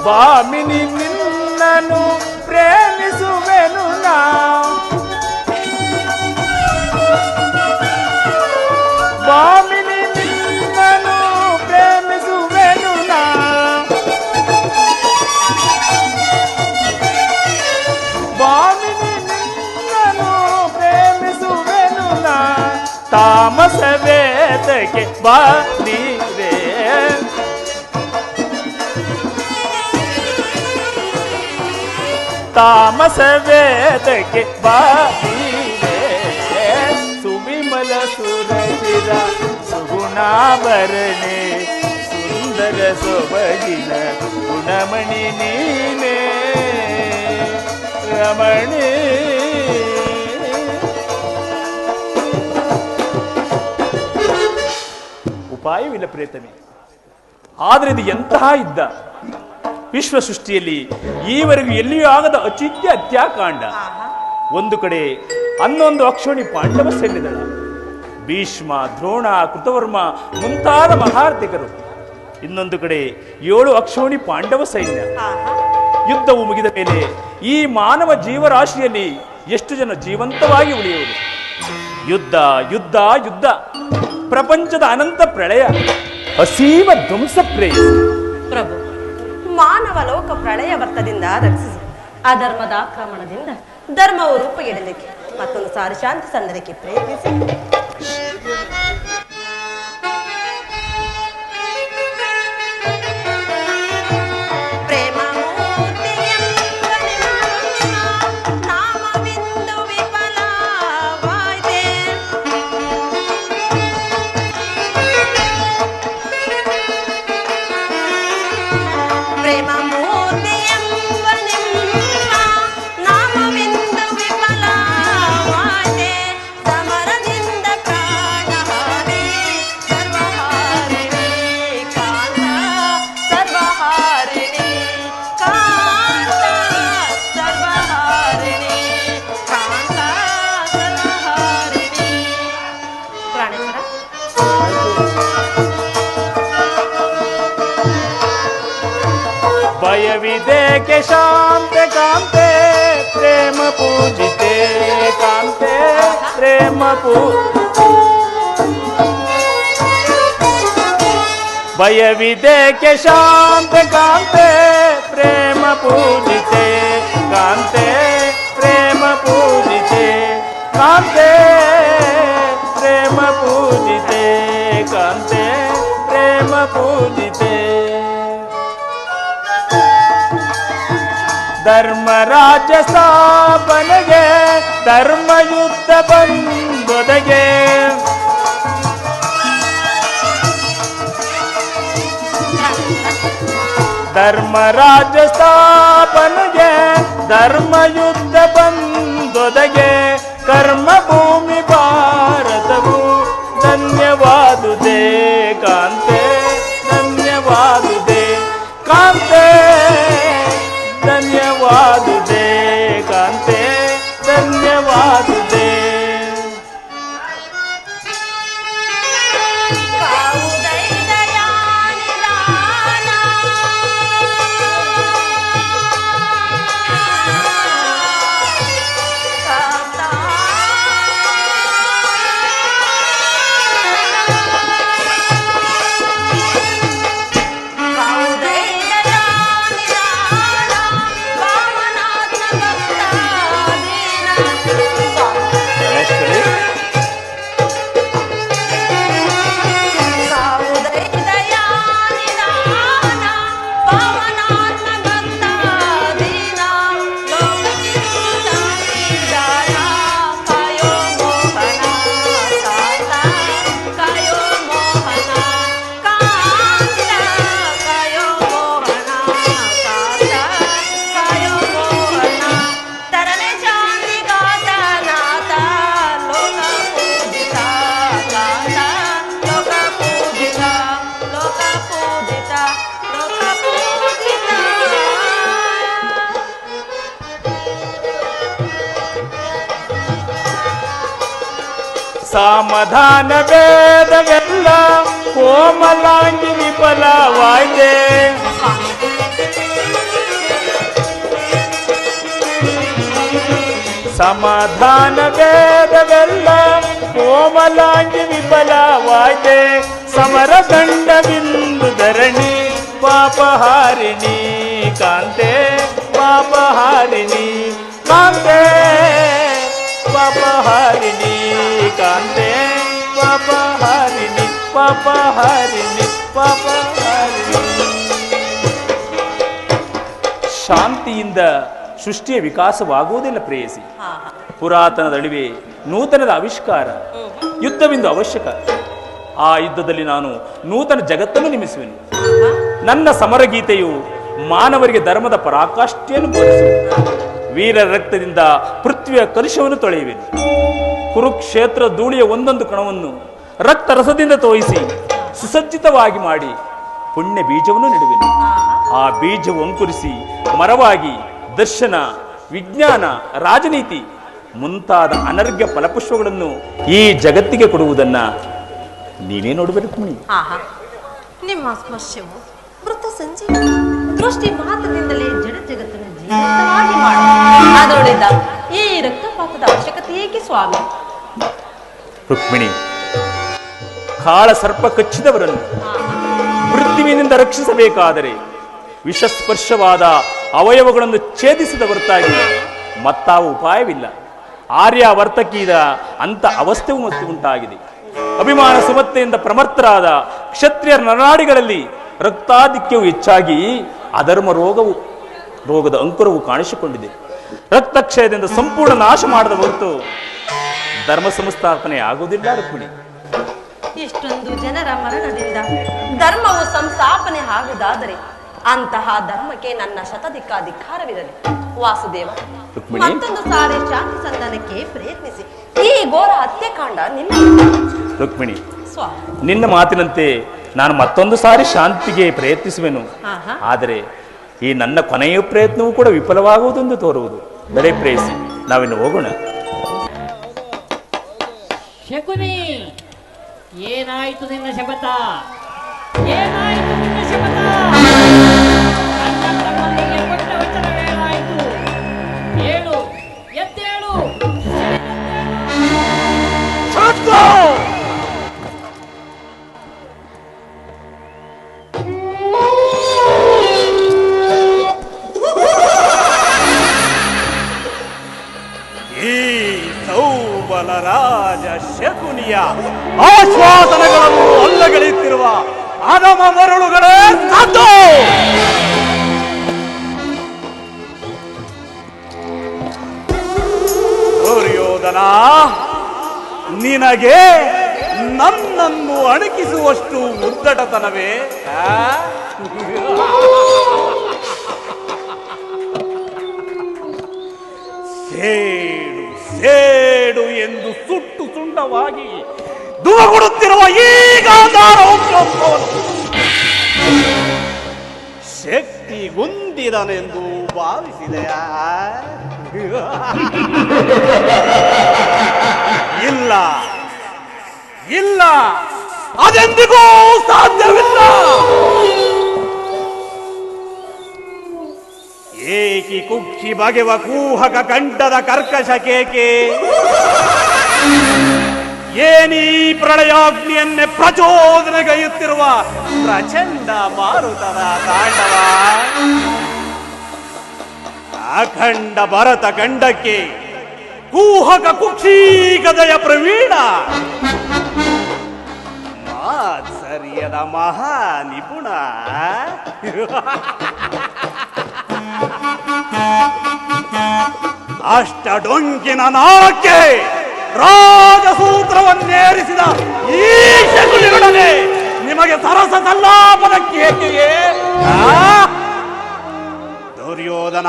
ಭಾಮಿನಿ ನಿನ್ನನು ಪ್ರೇಮಿಸುವೆನು ನಾ. ಭಾಮಿನಿ ನಿನ್ನನು ಪ್ರೇಮಿಸುವೆನು ನಾ. ಭಾಮಿನಿ ನಿನ್ನನು ಪ್ರೇಮಿಸುವೆನು ನಾ. ತಾಮಸ ವೇದಕ್ಕೆ ಬಾರಿರೆ. ತಾಮಸ ವೇದಕ್ಕೆ ಬಾರಿರೆ. ಸುವಿಮಲ ಸುರಚಿರ ಸುಗುಣಾಭರಣೆ ಸುಂದರ ಸೊಬಗಿನ ಗುಣಮಣಿ ನೀನೇ. ರಮಣಿ, ಉಪಾಯವಿಲ್ಲ ಪ್ರೇತಮೆ. ಆದರೆ ಇದು ಎಂತಹ ಯುದ್ಧ! ವಿಶ್ವ ಸೃಷ್ಟಿಯಲ್ಲಿ ಈವರೆಗೂ ಎಲ್ಲಿಯೂ ಆಗದ ಅಚಿತ್ಯ ಹತ್ಯಾಕಾಂಡ. ಒಂದು ಕಡೆ 11 ಅಕ್ಷೋಣಿ ಪಾಂಡವ ಸೈನ್ಯದಳ, ಭೀಷ್ಮ, ದ್ರೋಣ, ಕೃತವರ್ಮ ಮುಂತಾದ ಮಹಾರಥಿಕರು. ಇನ್ನೊಂದು ಕಡೆ 7 ಅಕ್ಷೋಣಿ ಪಾಂಡವ ಸೈನ್ಯ. ಯುದ್ಧವು ಮುಗಿದ ಮೇಲೆ ಈ ಮಾನವ ಜೀವರಾಶಿಯಲ್ಲಿ ಎಷ್ಟು ಜನ ಜೀವಂತವಾಗಿ ಉಳಿಯುವರು? ಯುದ್ಧ ಯುದ್ಧ ಯುದ್ಧ, ಪ್ರಪಂಚದ ಅನಂತ ಪ್ರಳಯ, ಅಸೀಮ ಧ್ವಂಸ ಪ್ರೇಯ. ಪ್ರಭು, ಮಾನವ ಲೋಕ ಪ್ರಳಯ ವರ್ತದಿಂದ ರಕ್ಷಿಸಿ, ಅಧರ್ಮದ ಆಕ್ರಮಣದಿಂದ ಧರ್ಮವು ರೂಪಗೆಡಲಿಕ್ಕೆ ಮತ್ತೊಂದು ಸಾರಿ ಶಾಂತಿ ಸಂದರ್ಭಕ್ಕೆ ಪ್ರಯತ್ನಿಸಿ. ನಾಮವಿಂದು ವಿಫಲವಾಯ್ತೆ. ಭಯವಿದೇಕೆ ಶಾಂತೆ ಕಾಂತೆ ಪ್ರೇಮ ಪೂಜಿತೆ ಕಾಂತೆ ಪ್ರೇಮ ಭಯವಿದೇಕೆ ಶಾಂತೆ ಕಾಂತೆ ಪ್ರೇಮ ಪೂಜಿತೆ ಕಾಂತೆ ಪ್ರೇಮ ಪೂಜಿತೆ ಕಾಂತೆ ಪ್ರೇಮ ಪೂಜಿತೆ ಕಾಂತೆ ಪ್ರೇಮ ಪೂಜಿತೆ ಧರ್ಮರಾಜ ಸ್ಥಾಪನೆಗೆ ಧರ್ಮಯುದ್ಧ ಬಂದೊದಗೆ ಧರ್ಮರಾಜ ಸ್ಥಾಪನೆಗೆ ಧರ್ಮಯುದ್ಧ ಬಂದೊದಗೆ ಕರ್ಮಭೂಮಿ ಭಾರತವು ಧನ್ಯವಾದುದೇ ಕಾಂತೆ ಧನ್ಯವಾದುದೇ ಕಾಂತೆ ಧನ್ಯವಾದುದೇ ಕಾಂತೆ ಧನ್ಯವಾದುದೇ ಸಮಾಧಾನ ಭೇದವೆಲ್ಲ ಕೋಮಲಾಂಗಿ ವಿಫಲವಾಯ್ತೆ ಸಮಾಧಾನ ಭೇದವೆಲ್ಲ ಕೋಮಲಾಂಗಿ ವಿಫಲವಾಯ್ತೆ ಸಮರ ದಂಡವಿಂದು ಧರಣಿ ಪಾಪಹಾರಿಣಿ ಕಾಂತೆ ಪಾಪಹಾರಿಣಿ ಕಾಂತೆ ಪಾಪಹಾರಿಣಿ ಕಾಂತೆ ಪಾಪಹಾರಿಣಿ ಪಾಪಹಾರಿಣಿ ಪಾಪಹಾರಿಣಿ ಶಾಂತಿಯಿಂದ ಸೃಷ್ಟಿಯ ವಿಕಾಸವಾಗುವುದಿಲ್ಲ ಪ್ರೇಯಸಿ. ಪುರಾತನದ ಅಳಿವೆ ನೂತನದ ಆವಿಷ್ಕಾರ. ಯುದ್ಧವೆಂದು ಅವಶ್ಯಕ. ಆ ಯುದ್ಧದಲ್ಲಿ ನಾನು ನೂತನ ಜಗತ್ತನ್ನು ನಿರ್ಮಿಸುವೆನು. ನನ್ನ ಸಮರಗೀತೆಯು ಮಾನವರಿಗೆ ಧರ್ಮದ ಪರಾಕಾಷ್ಠೆಯನ್ನು ಬೋಧಿಸುವುದು. ವೀರರ ರಕ್ತದಿಂದ ಪೃಥ್ವಿಯ ಕಲುಷವನ್ನು ತೊಳೆಯುವೆನು. ಕುರುಕ್ಷೇತ್ರ ಧೂಳಿಯ ಒಂದೊಂದು ಕಣವನ್ನು ರಕ್ತ ರಸದಿಂದ ತೋಯಿಸಿ ಸುಸಜ್ಜಿತವಾಗಿ ಮಾಡಿ ಪುಣ್ಯ ಬೀಜವನ್ನು ನೆಡುವೆನು. ಆ ಬೀಜವು ಅಂಕುರಿಸಿ ಮರವಾಗಿ ದರ್ಶನ, ವಿಜ್ಞಾನ, ರಾಜನೀತಿ ಮುಂತಾದ ಅನರ್ಘ್ಯ ಫಲಪುಷ್ಪಗಳನ್ನು ಈ ಜಗತ್ತಿಗೆ ಕೊಡುವುದನ್ನ ನೀನೇ ನೋಡಬೇಕು. ನಿಮ್ಮ ಸ್ಪರ್ಶವು ಮೃತ ಸಂಜೀವ ದೃಷ್ಟಿ ಮಾತ್ರದಿಂದಲೇ ಜಡ ಜಗತ್ತನ್ನು ಜೀವಂತವಾಗಿ ಮಾಡುವುದು. ಅದರೊಳಿಂದ ಈ ರಕ್ತಪಾತದ ಅವಶ್ಯಕತೆ ಏಕೆ ಸ್ವಾಮಿ? ರುಕ್ಮಿಣಿ, ಕಾಳ ಸರ್ಪ ಕಚ್ಚಿದವರನ್ನು ಮೃತ್ಯುವಿನಿಂದ ರಕ್ಷಿಸಬೇಕಾದರೆ ವಿಷಸ್ಪರ್ಶವಾದ ಅವಯವಗಳನ್ನು ಛೇದಿಸಿದ ಹೊರತಾಗಿ ಮತ್ತಾವ ಉಪಾಯವಿಲ್ಲ. ಆರ್ಯಾವರ್ತಕೀದ ಅಂತ ಅವಸ್ಥೆಯೂ ಮತ್ತು ಉಂಟಾಗಿದೆ. ಅಭಿಮಾನ ಸುಮತ್ತೆಯಿಂದ ಪ್ರಮರ್ತರಾದ ಕ್ಷತ್ರಿಯರ ನರನಾಡಿಗಳಲ್ಲಿ ರಕ್ತಾಧಿಕ್ಯವು ಹೆಚ್ಚಾಗಿ ಅಧರ್ಮ ರೋಗದ ಅಂಕುರವು ಕಾಣಿಸಿಕೊಂಡಿದೆ. ರಕ್ತಕ್ಷಯದಿಂದ ಸಂಪೂರ್ಣ ನಾಶ ಮಾಡದ ಹೊರತು ಧರ್ಮ ಸಂಸ್ಥಾಪನೆ ಆಗುವುದಿಲ್ಲ. ರುಕ್ಮಿಣಿ, ಇಷ್ಟೊಂದು ಜನರ ಮರಣದಿಂದ ಧರ್ಮವು ಸಂಸ್ಥಾಪನೆ ಆಗುವುದಾದರೆ ಅಂತಹ ಧರ್ಮಕ್ಕೆ ನನ್ನ ಶತಧಿಕಾಧಿಕಾರವಿರಲಿ. ವಾಸುದೇವ, ಮತ್ತೊಂದು ಸಾರಿ ಶಾಂತಿ ಸಂಧಾನಕ್ಕೆ ಪ್ರಯತ್ನಿಸಿ ಈ ಘೋರ ಹತ್ಯೆಕಾಂಡ ನಿನ್ನ. ರುಕ್ಮಿಣಿ, ನಿನ್ನ ಮಾತಿನಂತೆ ನಾನು ಮತ್ತೊಂದು ಸಾರಿ ಶಾಂತಿಗೆ ಪ್ರಯತ್ನಿಸುವೆನು. ಆದರೆ ಈ ನನ್ನ ಕೊನೆಯ ಪ್ರಯತ್ನವೂ ಕೂಡ ವಿಫಲವಾಗುವುದೆಂದು ತೋರುವುದು. ಬರೇ ಪ್ರೇಯಸಿ, ನಾವಿನ್ನು ಹೋಗೋಣ. ಶಕುನಿ, ಏನಾಯ್ತು ನಿನ್ನ ಶಪಥ? ಏನಾಯ್ತು ನಿನ್ನ ಶಪಥ? ನನ್ನ ತಮ್ಮನಿಗೆ ಈ ಸೌಬಲ ರಾಜ ಶಕುನಿಯ ಆಶ್ವಾಸನೆಗಳನ್ನು ಅಲ್ಲಗಳೆಯುತ್ತಿರುವ ಅಧಮ ಮರಳುಗಳೇ ಸದ್ದು. ದುರ್ಯೋಧನ, ನಿನಗೆ ನನ್ನನ್ನು ಅಣಕಿಸುವಷ್ಟು ಉದ್ದಟತನವೇ? ಸೇಡು ಸೇಡು ಎಂದು ಸುಟ್ಟು ತುಂಡವಾಗಿ ದುಮಗುಡುತ್ತಿರುವ ಈ ಗಾಂಧಾರ ವಂಶೋದ್ಭವನು ಶಕ್ತಿಗುಂದಿದನೆಂದು ಭಾವಿಸಿದೆಯಾ? ಇಲ್ಲ ಇಲ್ಲ, ಅದೆಂದಿಗೂ ಸಾಧ್ಯವಿಲ್ಲ. ಏಕಿ ಕುಕ್ಷಿ ಬಗೆವ ಕೂಹಕ ಕಂಠದ ಕರ್ಕಶ ಕೇಕೆ, ಏನೀ ಪ್ರಳಯಾಗ್ನಿಯನ್ನೇ ಪ್ರಚೋದನೆಗೈಯುತ್ತಿರುವ ಪ್ರಚಂಡ ಮಾರುತದ ತಾಂಡವ. ಅಖಂಡ ಭರತ ಖಂಡಕ್ಕೆ ಕೂಹಕ ಕುಕ್ಷೀಗದಯ ಪ್ರವೀಣ, ಮಾತ್ಸರ್ಯದ ಮಹಾ ನಿಪುಣ. ಅಷ್ಟ ಡೊಂಕಿನ ನಾಕೆ ರಾಜಸೂತ್ರವನ್ನೇರಿಸಿದ ಈ ಶಕುನಿಯೊಡನೆ ನಿಮಗೆ ಸರಸ ಸಲ್ಲಾಪದ ಕೇಕೆಯೇ? ದುರ್ಯೋಧನ,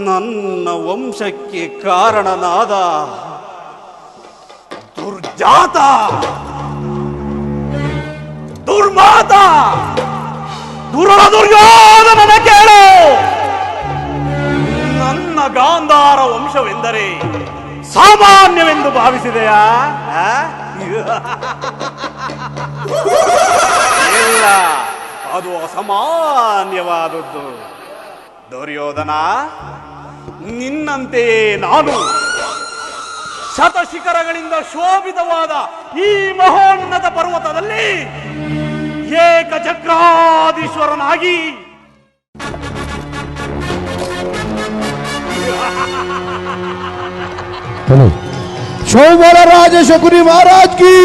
ನನ್ನ ವಂಶಕ್ಕೆ ಕಾರಣನಾದ ದುರ್ಜಾತ, ದುರ್ಮಾತ, ದುರ್ಯೋಧನನ ಕೇಳು. ನನ್ನ ಗಾಂಧಾರ ವಂಶವೆಂದರೆ ಸಾಮಾನ್ಯವೆಂದು ಭಾವಿಸಿದೆಯಾ? ಇಲ್ಲ, ಅದು ಅಸಾಮಾನ್ಯವಾದದ್ದು. ದುರ್ಯೋಧನ, ನಿನ್ನಂತೆಯೇ ನಾನು ಶತಶಿಖರಗಳಿಂದ ಶೋಭಿತವಾದ ಈ ಮಹೋನ್ನತ ಪರ್ವತದಲ್ಲಿ ಏಕಚಕ್ರಾಧೀಶ್ವರನಾಗಿ शौबल राज शकुनी महाराज की,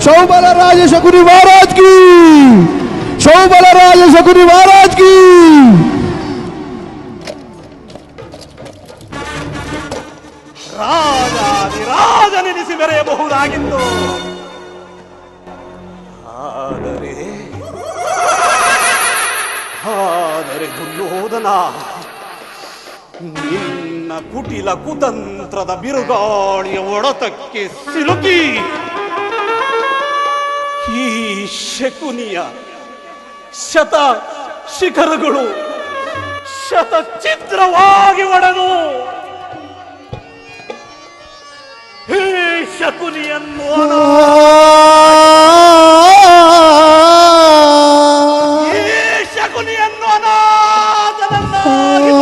शौबल राज शकुनी महाराज की, शौबल राज शकुनी महाराज की. ರಾಜನೆನಿಸಿ ಮೆರೆಯಬಹುದಾಗಿತ್ತು. ಆದರೆ ದುರ್ಯೋಧನ, ನಿನ್ನ ಕುಟಿಲ ಕುತಂತ್ರದ ಬಿರುಗಾಳಿಯ ಒಡತಕ್ಕೆ ಸಿಲುಕಿ ಈ ಶಕುನಿಯ ಶತ ಶಿಖರಗಳು ಶತಚಿತ್ರವಾಗಿ ಒಡೆದು ಈ ಶಕುನಿಯನ್ನು ಅನಾಥನನ್ನಾಗಿ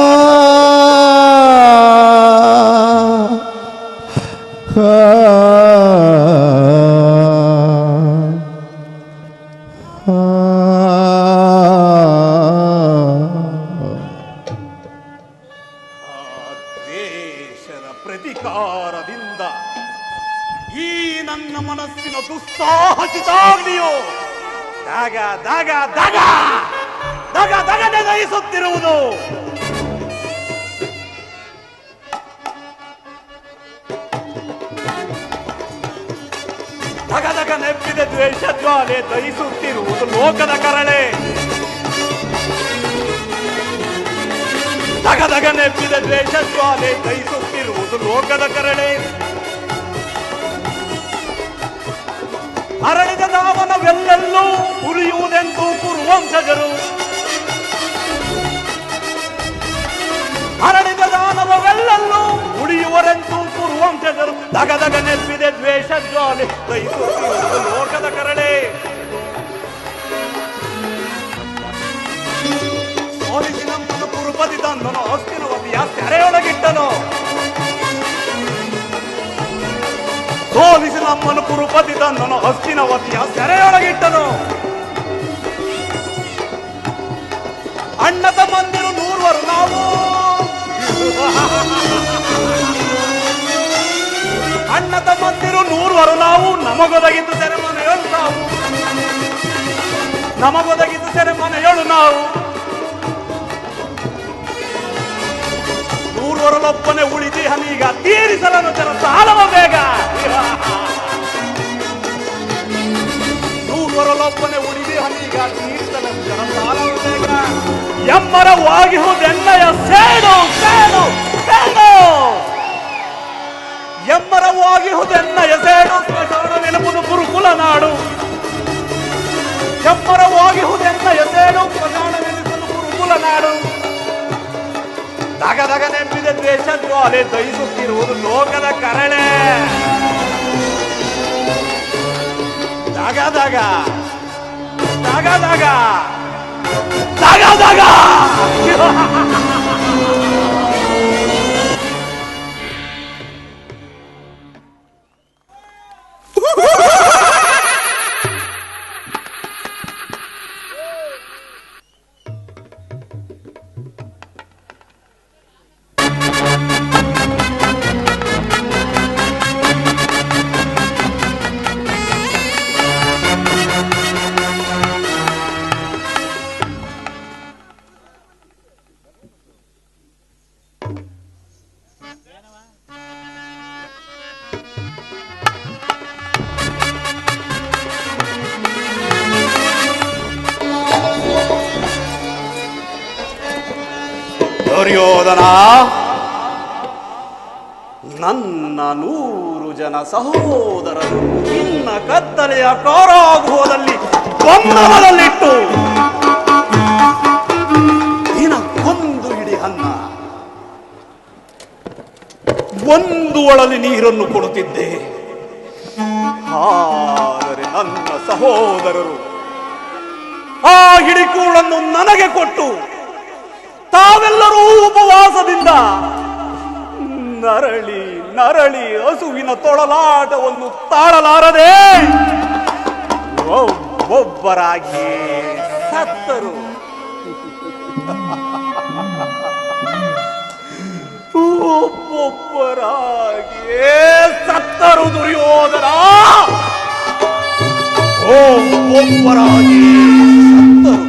ದೇಶದ ಪ್ರತಿಕಾರದಿಂದ ಈ ನನ್ನ ಮನಸ್ಸಿನ ದುಸ್ಸಾಹಸಿತಾಗ್ನಿಯು ದಾಗ ದಾಗ ದಾಗ ದಾಗ ದಗನೆ ದಹಿಸುತ್ತಿರುವುದು. ದಗ ದಗ ನೆಪ್ಪಿದ ದ್ವೇಷ ಜ್ವಾಲೆ ದಹಿಸುತ್ತಿರುವುದು ಲೋಕದ ಕರಳೆ. ದಗ ದಗ ನೆಪ್ಪಿದ ದ್ವೇಷ ಜ್ವಾಲೆ ದಹಿಸುತ್ತಿರುವುದು ಲೋಕದ ಕರಳೆ. ಅರಳಿದ ದಾವನವೆಲ್ಲೆಲ್ಲೂ ಉಳಿಯುವುದೆಂದು ಕುರುವಂಶಜರು, ಹರಡಿದ ದಾನವವೆಲ್ಲಲ್ಲೂ ಉಳಿಯುವರೆಂದು ಕುರುವಂಶಜರು. ದಗ ದಗ ನೆಪ್ಪಿದೆ ದ್ವೇಷ ಜ್ವಾಲೆ ದಹಿಸುತ್ತಿರುವುದು ಲೋಕದ ಕರಳೆ. ಸೋಲಿಸಿ ನಮ್ಮನ್ನು ಕುರುಪದಿ ತಂದನು, ಹಸ್ತಿನವತಿಯ ಸೆರೆಯೊಳಗಿಟ್ಟನು. ಸೋಲಿಸಿ ನಮ್ಮನ್ನು ಕುರುಪದಿ ತಂದನು, ಹಸ್ತಿನವತಿಯ ಸೆರೆಯೊಳಗಿಟ್ಟನು. ಅಣ್ಣ ತಮ್ಮಂದಿರು 100 ನಾವು, ನೂರ್ವರು ನಾವು ನಮಗೊದಗಿದ್ದು ಸೆರೆಮನೆಯಳು ನಾವು ನಮಗೊದಗಿದ್ದು ಸೆರೆಮನೆಯಳು ನಾವು ನೂರ್ವರಲೊಬ್ಬನೇ ಉಳಿದಿ ಹನೀಗ ತೀರಿಸಲನು ಜನ ಸಾಲವ ಬೇಗ ನೂರ್ವರಲೊಬ್ಬನೇ ಉಳಿದಿ ಹನೀಗ ತೀರಿಸಲನು ಜನ ಸಾಲವ ಬೇಗ ಎಮ್ಮರವಾಗಿಹುದೆನ್ನಯ ಸೇಡು ಸೇಡು ಸೇಡು ಎಮ್ಮರವಾಗಿಹುದೆನ್ನಯ ಸೇಡು ಸ್ಮಶಾನ ನೆನಪುದು ಗುರುಕುಲ ನಾಡು ಎಮ್ಮರವಾಗಿಹುದೆನ್ನಯ ಸೇಡು ಸ್ಮಶಾನ ನೆನಪುದು ಗುರುಕುಲ ನಾಡು ದಗದಗ ನೆಂಬಿದ ದ್ವೇಷ ಜ್ವಾಲೆ ದಹಿಸುತ್ತಿರುವುದು ಲೋಕದ ಕರಳೆ ದಗದಗ ದಗದಗ ದಗದಗ ದುರ್ಯೋಧನ ನನ್ನ 100 ಜನ ಸಹೋದರರು ನಿನ್ನ ಕತ್ತಲೆಯ ಕಾರಾಗೃಹದಲ್ಲಿ ಬಂಧನದಲ್ಲಿಟ್ಟು ದಿನಕ್ಕೊಂದು ಹಿಡಿ ಅನ್ನ ಒಂದು ಒಳಲಿ ನೀರನ್ನು ಕೊಡುತ್ತಿದ್ದೆ. ಆದರೆ ನನ್ನ ಸಹೋದರರು ಆ ಹಿಡಿಕೂಳನ್ನು ನನಗೆ ಕೊಟ್ಟು ತಾವೆಲ್ಲರೂ ಉಪವಾಸದಿಂದ ನರಳಿ ನರಳಿ ಹಸುವಿನ ತೊಳಲಾಟವನ್ನು ತಾಳಲಾರದೆ ಒಬ್ಬೊಬ್ಬರಾಗಿ ಸತ್ತರು. ಒಬ್ಬೊಬ್ಬರಾಗಿ ಸತ್ತರು ದುರ್ಯೋಧನ. ಒಬ್ಬೊಬ್ಬರಾಗಿ ಸತ್ತರು.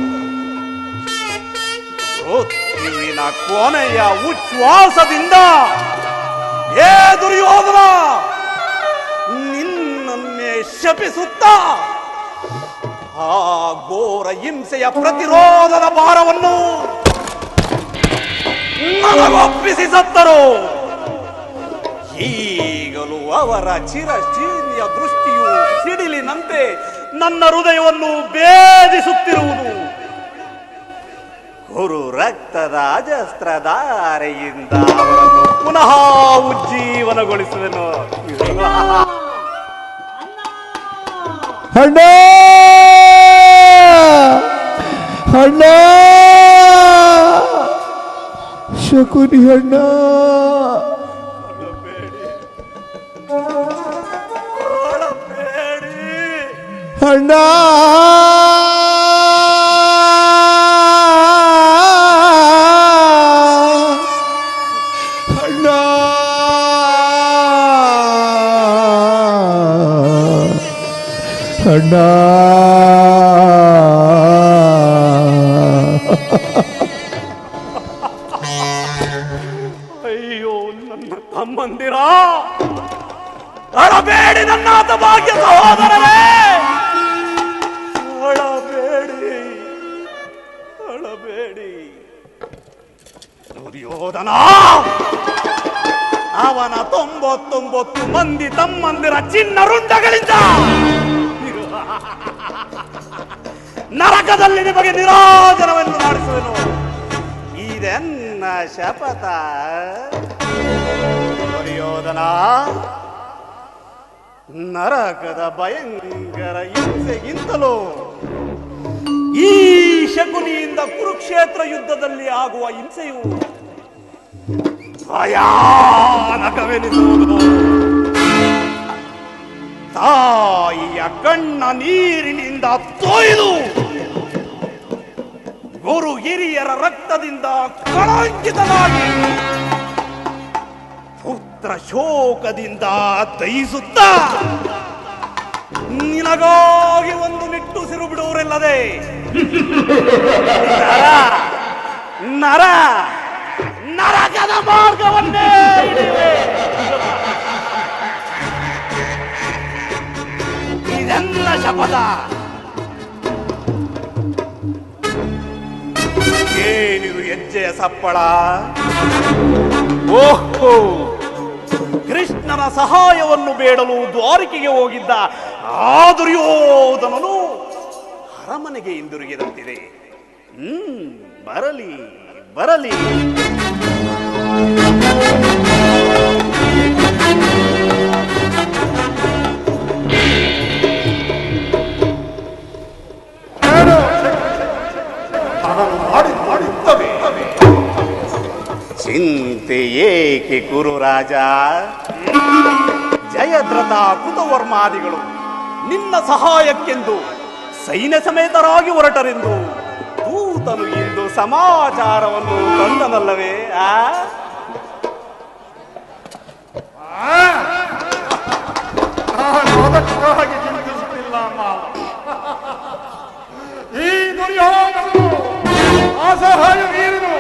ಮೃತ್ಯುವಿನ ಕೊನೆಯ ಉಚ್ಛ್ವಾಸದಿಂದ ಏ ದುರ್ಯೋಧನ ನಿನ್ನನ್ನೇ ಶಪಿಸುತ್ತಾ ಆ ಘೋರ ಹಿಂಸೆಯ ಪ್ರತಿರೋಧದ ಭಾರವನ್ನು ನನಗೊಪ್ಪಿಸಿ ಸತ್ತರು. ಈಗಲೂ ಅವರ ಚಿರಚೀನಿಯ ದೃಷ್ಟಿಯು ಸಿಡಿಲಿನಂತೆ ನನ್ನ ಹೃದಯವನ್ನು ಭೇದಿಸುತ್ತಿರುವುದು. ಗುರು ರಕ್ತದ ಅಜಸ್ತ್ರಧಾರೆಯಿಂದ ಅವರನ್ನು ಪುನಃ ಉಜ್ಜೀವನಗೊಳಿಸುವೆನು. ಅಣ್ಣ ಅಣ್ಣ ಶಕುನಿ ಅಣ್ಣ ಅಣ್ಣ ಅಣ್ಣ ಅಯ್ಯೋ ನನ್ನ ತಮ್ಮಂದಿರ, ಅಳಬೇಡಿ ನನ್ನ ಭಾಗ್ಯ ಸಹೋದರರೇ, ಅಳಬೇಡಿ ಅಳಬೇಡಿ. ದುರ್ಯೋಧನ ಅವನ 99 ಮಂದಿ ತಮ್ಮಂದಿರ ಚಿನ್ನ ರುಂಡಗಳಿಂದ ನರಕದಲ್ಲಿ ನಿಮಗೆ ನಿರಾಜನವೆಂದು ಮಾಡಿಸುವೆನು. ಇದೆನ್ನ ಶಪಥ. ದುರ್ಯೋಧನ ನರಕದ ಭಯಂಕರ ಹಿಂಸೆಗಿಂತಲೂ ಈ ಶಕುನಿಯಿಂದ ಕುರುಕ್ಷೇತ್ರ ಯುದ್ಧದಲ್ಲಿ ಆಗುವ ಹಿಂಸೆಯು ಭಯಾನಕವೆನಿಸುವುದು. ತಾಯಿಯ ಕಣ್ಣ ನೀರಿನಿಂದ ತೊಯ್ದು ಗುರು ಹಿರಿಯರ ರಕ್ತದಿಂದ ಕಳಂಕಿತನಾಗಿ ಪುತ್ರ ಪುತ್ರ ಶೋಕದಿಂದ ದಯಿಸುತ್ತ ನಿನಗಾಗಿ ಒಂದು ನಿಟ್ಟುಸಿರು ಬಿಡುವರಿಲ್ಲದೆ ನರ ನರಕದ ಮಾರ್ಗವನ್ನೇ ಹಿಡಿಯುವೆ. ಇದೆಲ್ಲ ಶಪಥ. ಏನಿದು ಹೆಜ್ಜೆಯ ಸಪ್ಪಳ? ಓಹೋ, ಕೃಷ್ಣನ ಸಹಾಯವನ್ನು ಬೇಡಲು ದ್ವಾರಕೆಗೆ ಹೋಗಿದ್ದ ಆ ದುರ್ಯೋಧನನು ಅರಮನೆಗೆ ಹಿಂದಿರುಗಿದಂತಿದೆ. ಬರಲಿ ಬರಲಿ. ಚಿಂತೆ ಏಕೆ ಕುರು ರಾಜ? ಜಯದ್ರಥ ಕೃತವರ್ಮಾದಿಗಳು ನಿನ್ನ ಸಹಾಯಕ್ಕೆಂದು ಸೈನ್ಯ ಸಮೇತರಾಗಿ ಹೊರಟರೆಂದು ದೂತನು ಇಂದು ಸಮಾಚಾರವನ್ನು ತಂದನಲ್ಲವೇ? ಅದಕ್ಕಾಗಿ ಚಿಂತಿಸುತ್ತಿಲ್ಲ ಮಾವ. ಈ ದುರ್ಯೋಧನನು ಅಸಹಾಯ ವೀರನು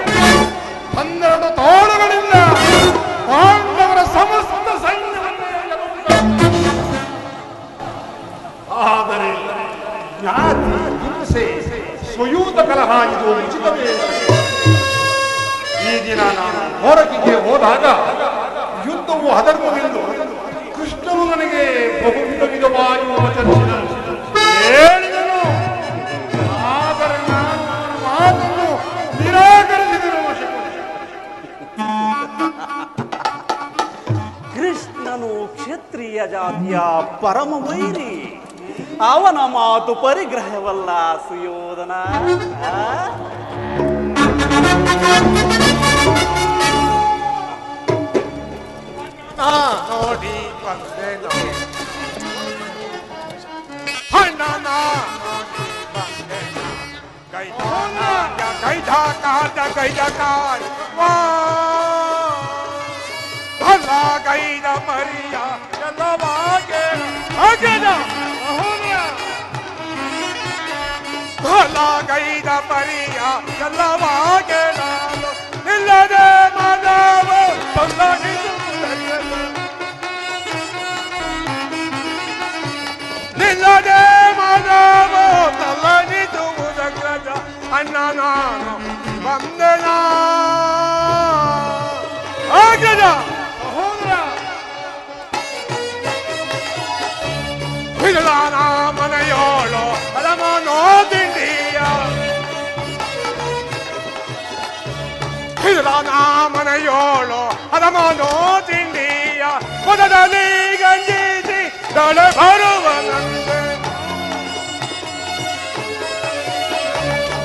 12 ತೋಳುಗಳಿಂದ ಪಾಂಡವರ ಸಮಸ್ತ ಸೈನ್ಯವನ್ನೇ ಆದರೆ ಜ್ಞಾತಿ ಹಿಂಸೆ ಸ್ವಯೂತ ಕಲಹ ಇದು ಉಚಿತವೇ? ಈ ದಿನ ನಾನು ದ್ವಾರಕೆಗೆ ಹೋದಾಗ ಯುದ್ಧವು ಅಧರ್ಮವೆಂದು ಕೃಷ್ಣನು ನನಗೆ ಬಹುವಿಧ ವಿಧವಾಗಿ ವಚನಿಸಿದನು, ಹೇಳಿದನು. ಆದರೆ ನಾನು ಮಾತನ್ನು ನಿರಾಕರಿಸಿದನು. ಕೃಷ್ಣನು ಕ್ಷತ್ರಿಯ ಜಾತಿಯ ಪರಮ ವೈರಿ. ಅವನ ಮಾತು ಪರಿಗ್ರಹವಲ್ಲ ಸುಯೋಧನ. ನೋಡಿ ಬಂದೆನು ಗೈದ ಮರಿಯ ಎಲ್ಲವಾಗೆ ಗೈದ ಮರಿಯ ಎಲ್ಲವಾಗೆ ನಾನು ನಿಲ್ಲದೆ ಮಾನವ ನಿಲ್ಲದೆ ಮಾನವ ತಲ್ಲನಿದುವುದಗ್ರಜ ಅಣ್ಣ ನಾನು ಬಂದೆನ ಆಗ್ರಜ ಹಿಡಲಾನ ಮನೆಯೋಳು ಅಲಮನೋ ತಿಂಡಿಯ ಹಿಡಲಾನ ಮನೆಯೋಳು ಅಲಮನೋ ತಿಂಡಿಯ ಮೊದಲಲ್ಲಿ ಗಂಜಿಸಿ ದೊಳೆ ಬರುವನಂತೆ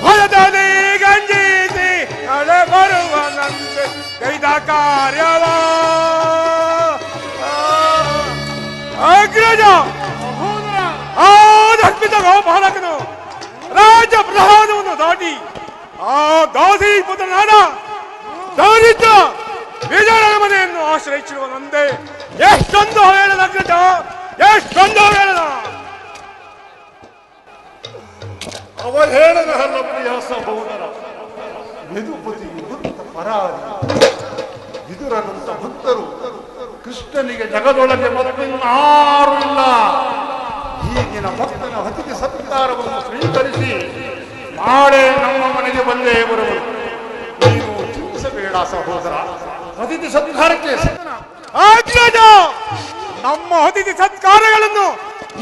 ಮೊದಲಲ್ಲಿ ಗಂಜಿಸಿ ದೊಳೆ ಬರುವನಂತೆ ಕೈದ ಕಾರ್ಯವ ಅಗ್ರಜ ಅದ್ಭುತ ಗೋಪಾಲಕನು ರಾಜ ಪ್ರಧಾನವನ್ನು ದಾಟಿ ಆ ದಾಸಿ ಪುತ್ರನಾದ ದಾರಿದ್ದ ವಿಜಯನ ಮನೆಯನ್ನು ಆಶ್ರಯಿಸಿರುವನಂತೆ ಎಷ್ಟೊಂದು ಹೇಳದ ಅಗ್ರಜ, ಎಷ್ಟೊಂದು ಹೇಳದ. ಅವಹೇಳನ ಹಲ್ಲ ಪ್ರಿಯ ಸಹೋದರ. ಯದುಪತಿ ಭಕ್ತ ಪರಾರಿ ವಿದುರನಂತ ಭಕ್ತರು ಕೃಷ್ಣನಿಗೆ ಜಗದೊಳಗೆ ಮತ್ತಿನ್ನಾರು ಇಲ್ಲ. ಈಗಿನ ಭಕ್ತನ ಅತಿಥಿ ಸತ್ಕಾರವನ್ನು ಸ್ವೀಕರಿಸಿ ನಾಳೆ ನಮ್ಮ ಮನೆಗೆ ಬಂದೇ ಬರುವರು. ನೀನು ಚಿಂತಿಸಬೇಡ ಸಹೋದರ. ಅತಿಥಿ ಸತ್ಕಾರಕ್ಕೆ ನಮ್ಮ ಅತಿಥಿ ಸತ್ಕಾರಗಳನ್ನು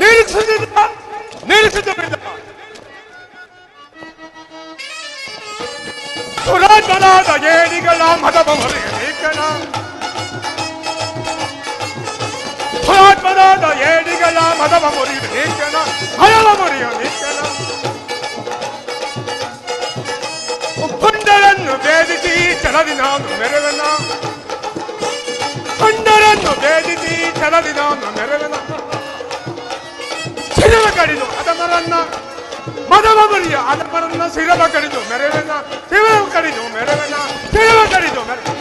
ನಿಲ್ಲಿಸುತ್ತಿದ್ದ ಸುರಾಜನಾದ ಏಡಿಗಳ ಮದವ ಮರೆಯಲೇಕನ ಸುರಾತ್ಮನಾದ ಏಡಿಗಳ ಮದವ ಮುರಿಯಲೇಕನ ಹಯವ ಮುರಿಯಲೇಕನ ಪುಂಡರನ್ನು ಭೇದಿಸಿ ಚಲದಿ ನಾನು ಮೆರವನ ಪುಂಡರನ್ನು ಭೇದಿಸಿ ಚಲದಿ ನಾನು ಮೆರವನ ಶಿರವ ಕಡಿದು ಅದಮರನ್ನ ಮದವ ಮುರಿಯ ಅದಮರನ್ನ ಶಿರವ ಕಡಿದು ಮೆರವನ ಶಿರವ ಕಡಿದು ಮೆರವನ ಶಿರವ ಕಡಿದು ಮೆರವ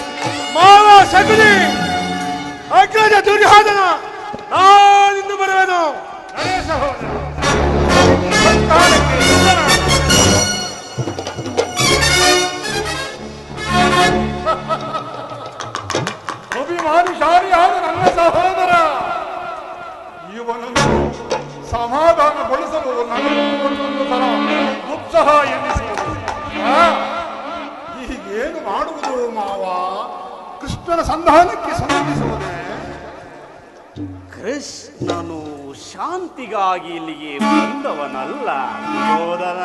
ಮಾವ ಶಕುನಿ ಅಗ್ರಜ ದುರ್ಯೋಧನ ನಾನಿಂದು ಬರುವೆನು. ನಡೆ ಸಹೋದರ. ಸಂತಾನಕ್ಕೆ ಸುಂದರ. ಅಭಿಮಾನಿಶಾಲಿಯಾದ ನನ್ನ ಸಹೋದರ ಇವನನ್ನು ಸಮಾಧಾನಗೊಳಿಸಲು ನನಗೊಂದೊಂದು ಸಲ ಉತ್ಸಾಹ ಎನ್ನಿಸುವುದು. ಈಗೇನು ಮಾಡುವುದು ಮಾವ? ಕೃಷ್ಣನ ಸಂಧಾನಕ್ಕೆ ಸಂಬಂಧಿಸುವುದೇ? ಕೃಷ್ಣನು ಶಾಂತಿಗಾಗಿ ಇಲ್ಲಿಗೆ ಬಂದವನಲ್ಲ ಯೋಧನ.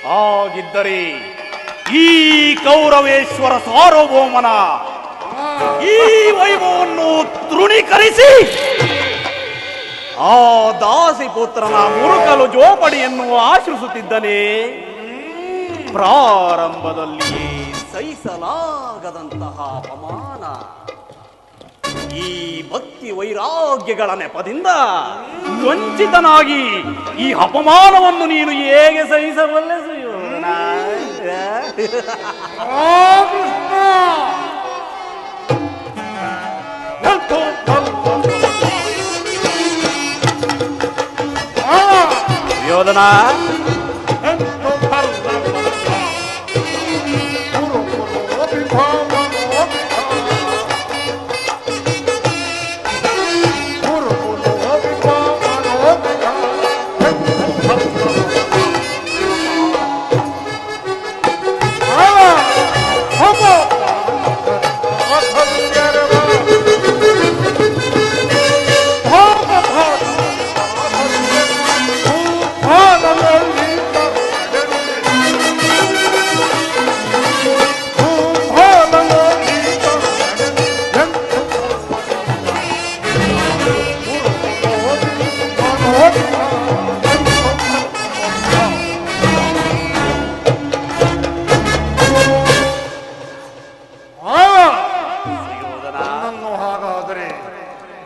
ಹಾಗಿದ್ದರೆ ಈ ಕೌರವೇಶ್ವರ ಸಾರ್ವಭೌಮನ ಈ ವೈಭವವನ್ನು ತೃಣೀಕರಿಸಿ ಆ ದಾಸಿ ಪುತ್ರನ ಮುರುಕಲು ಜೋಪಡಿಯನ್ನು ಆಶ್ರಯಿಸುತ್ತಿದ್ದನೇ ಪ್ರಾರಂಭದಲ್ಲಿಯೇ ಸಹಿಸಲಾಗದಂತಹ ಅಪಮಾನ ಈ ಭಕ್ತಿ ವೈರಾಗ್ಯಗಳ ನೆಪದಿಂದ ವಂಚಿತನಾಗಿ ಈ ಅಪಮಾನವನ್ನು ನೀನು ಹೇಗೆ ಸಹಿಸಬಲ್ಲೆ ಸುಯೋಧನ? ಯೋಧನ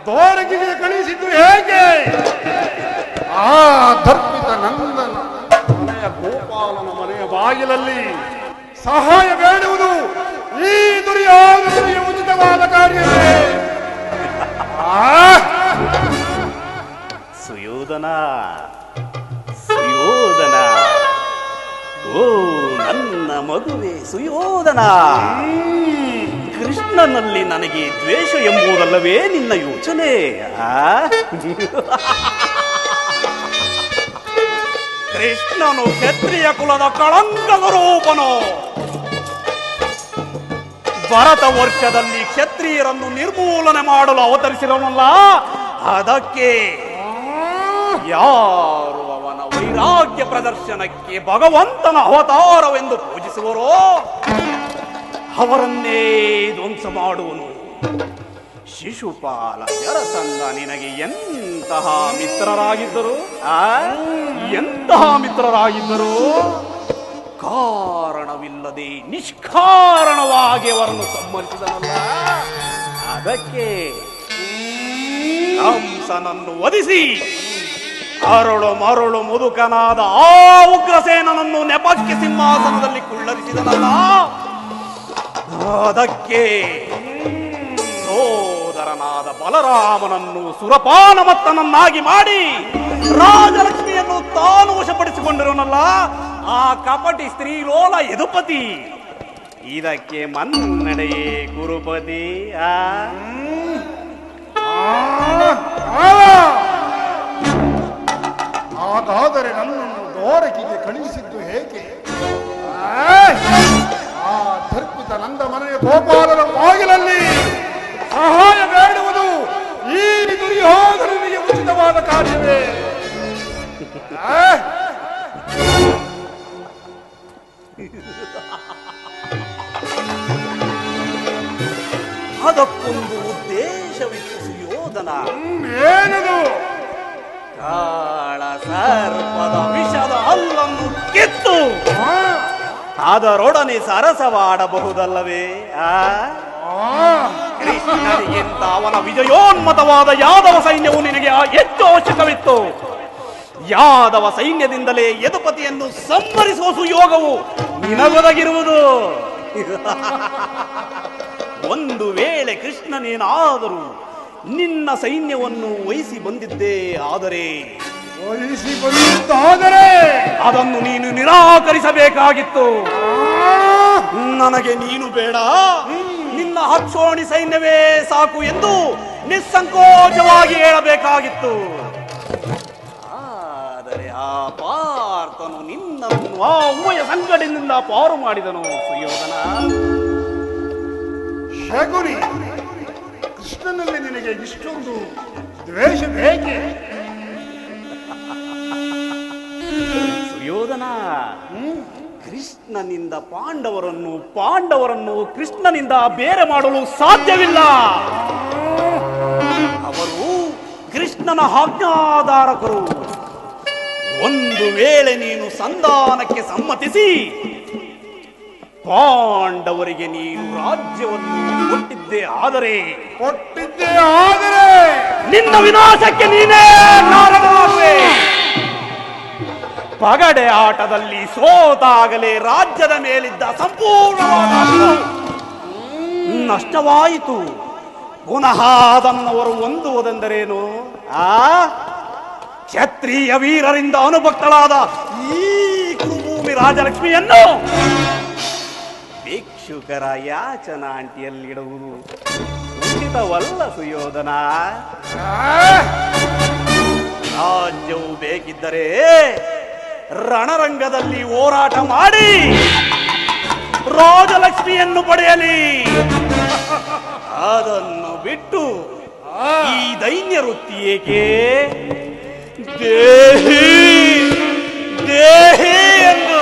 ದ್ವಾರಕೆಗೆ ಕಳಿಸಿದ್ದು ಹೇಗೆ? ಆ ಧರ್ಮಿತ ನಂದನ ಮನೆಯ ಗೋಪಾಲನ ಮನೆಯ ಬಾಗಿಲಲ್ಲಿ ಸಹಾಯ ಬೇಡುವುದು ಈ ದುರ್ಯೋಧನಿಗೆ ಉಚಿತವಾದ ಕಾರ್ಯವೇ? ಸುಯೋಧನ ಸುಯೋಧನ, ಓ ನನ್ನ ಮಗುವೆ ಸುಯೋಧನ, ಕೃಷ್ಣನಲ್ಲಿ ನನಗೆ ದ್ವೇಷ ಎಂಬುದಲ್ಲವೇ ನಿನ್ನ ಯೋಚನೆ? ಕೃಷ್ಣನು ಕ್ಷತ್ರಿಯ ಕುಲದ ಕಳಂಕದ ರೂಪನು. ಭರತ ವರ್ಷದಲ್ಲಿ ಕ್ಷತ್ರಿಯರನ್ನು ನಿರ್ಮೂಲನೆ ಮಾಡಲು ಅವತರಿಸಿರವನಲ್ಲ, ಅದಕ್ಕೆ ಯಾರು ಅವನ ವೈರಾಗ್ಯ ಪ್ರದರ್ಶನಕ್ಕೆ ಭಗವಂತನ ಅವತಾರವೆಂದು ಪೂಜಿಸುವರೋ ಅವರನ್ನೇ ಧ್ವಂಸ ಮಾಡುವನು. ಶಿಶುಪಾಲ ಜರಸಂಧ ನಿನಗೆ ಎಂತಹ ಮಿತ್ರರಾಗಿದ್ದರು? ಎಂತಹ ಮಿತ್ರರಾಗಿದ್ದರು? ಕಾರಣವಿಲ್ಲದೆ ನಿಷ್ಕಾರಣವಾಗಿ ಅವರನ್ನು ಸಂಹರಿಸಿದನಲ್ಲ, ಅದಕ್ಕೆ ಕಂಸನನ್ನು ವಧಿಸಿ ಅರಳು ಮರಳು ಮುದುಕನಾದ ಆ ಉಗ್ರಸೇನನನ್ನು ನೆಪಕ್ಕೆ ಸಿಂಹಾಸನದಲ್ಲಿ ಕುಳ್ಳರಿಸಿದನಲ್ಲ, ಅದಕ್ಕೆ ಸೋದರನಾದ ಬಲರಾಮನನ್ನು ಸುರಪಾನಮತ್ತನನ್ನಾಗಿ ಮಾಡಿ ರಾಜಲಕ್ಷ್ಮಿಯನ್ನು ತಾನು ವಶಪಡಿಸಿಕೊಂಡಿರೋನಲ್ಲ ಆ ಕಪಟಿ ಸ್ತ್ರೀಲೋಲ ಯದುಪತಿ. ಇದಕ್ಕೆ ಮನ್ನಡೆಯೇ ಗುರುಪತಿ. ಹಾಗಾದರೆ ನನ್ನನ್ನು ದ್ವಾರಕೆಗೆ ಕಳುಹಿಸಿದ್ದು ಹೇಗೆ? ಆ ಧರ್ಮಿತ ನಂದ ಮನೆಯ ಗೋಪಾಲನ ಬಾಗಿಲಲ್ಲಿ ಸಹಾಯ ಬೇಡುವುದು ಈ ದುರ್ಯೋಧನನಿಗೆ ಉಚಿತವಾದ ಕಾರ್ಯವೇ? ಅದಕ್ಕೊಂದು ಉದ್ದೇಶವಿತ್ತು ಸುಯೋಧನ. ಏನದು? ಕಾಳ ಸರ್ಪದ ವಿಷದ ಹಲ್ಲನ್ನು ಕಿತ್ತು ಅದರೊಡನೆ ಸರಸವಾಡಬಹುದಲ್ಲವೇ? ಕೃಷ್ಣನಿಗಿಂತ ಅವನ ವಿಜಯೋನ್ಮತವಾದ ಯಾದವ ಸೈನ್ಯವು ನಿನಗೆ ಹೆಚ್ಚು ಅವಶ್ಯಕವಿತ್ತು. ಯಾದವ ಸೈನ್ಯದಿಂದಲೇ ಯದುಪತಿಯನ್ನು ಸಂಹರಿಸುವ ಸುಯೋಗವು ನಿನಗೊದಗಿರುವುದು. ಒಂದು ವೇಳೆ ಕೃಷ್ಣನೇನಾದರೂ ನಿನ್ನ ಸೈನ್ಯವನ್ನು ವಹಿಸಿ ಬಂದಿದ್ದೇ ಆದರೆ ವಹಿಸಿ ಬಂದಿದ್ದಾದರೆ ಅದನ್ನು ನೀನು ನಿರಾಕರಿಸಬೇಕಾಗಿತ್ತು. ನನಗೆ ನೀನು ಬೇಡ, ನಿನ್ನ ಹಕ್ಷೋಣಿ ಸೈನ್ಯವೇ ಸಾಕು ಎಂದು ನಿಸ್ಸಂಕೋಚವಾಗಿ ಹೇಳಬೇಕಾಗಿತ್ತು. ಆದರೆ ಆ ಪಾರ್ಥನು ನಿನ್ನನ್ನು ಆ ಉಭಯ ಸಂಕಟದಿಂದ ಪಾರು ಮಾಡಿದನು. ಸುಯೋಧನ, ಶಕುನಿ, ಕೃಷ್ಣನಲ್ಲಿ ನಿನಗೆ ಇಷ್ಟೊಂದು ದ್ವೇಷ ಬೇಕೆ? ಸುಯೋಧನ, ಕೃಷ್ಣನಿಂದ ಪಾಂಡವರನ್ನು ಕೃಷ್ಣನಿಂದ ಬೇರೆ ಮಾಡಲು ಸಾಧ್ಯವಿಲ್ಲ. ಅವರು ಕೃಷ್ಣನ ಆಜ್ಞಾಧಾರಕರು. ಒಂದು ವೇಳೆ ನೀನು ಸಂಧಾನಕ್ಕೆ ಸಮ್ಮತಿಸಿ ಪಾಂಡವರಿಗೆ ನೀನು ರಾಜ್ಯವನ್ನು ಕೊಟ್ಟಿದ್ದೇ ಆದರೆ ನಿನ್ನ ವಿನಾಶಕ್ಕೆ ನೀನೇ ಕಾರಣವಾಗುವೆ. ಪಗಡೆ ಆಟದಲ್ಲಿ ಸೋತಾಗಲೇ ರಾಜ್ಯದ ಮೇಲಿದ್ದ ಸಂಪೂರ್ಣವಾದ ನಷ್ಟವಾಯಿತು. ಪುನಃ ಅದನ್ನವರು ಹೊಂದುವುದೆಂದರೇನು? ಕ್ಷತ್ರಿಯ ವೀರರಿಂದ ಅನುಭಕ್ತಳಾದ ಈ ಕುರುಭೂಮಿ ರಾಜಲಕ್ಷ್ಮಿಯನ್ನು ಭಿಕ್ಷುಕರ ಯಾಚನಾಂಟಿಯಲ್ಲಿಡುವುದು ಉಚಿತವಲ್ಲ ಸುಯೋಧನ. ರಾಜ್ಯವು ಬೇಕಿದ್ದರೆ ರಣರಂಗದಲ್ಲಿ ಹೋರಾಟ ಮಾಡಿ ರಾಜಲಕ್ಷ್ಮಿಯನ್ನು ಪಡೆಯಲಿ. ಅದನ್ನು ಬಿಟ್ಟು ಈ ದೈನ್ಯ ವೃತ್ತಿ ಏಕೆ? ದೇಹಿ ದೇಹಿ ಎಂದು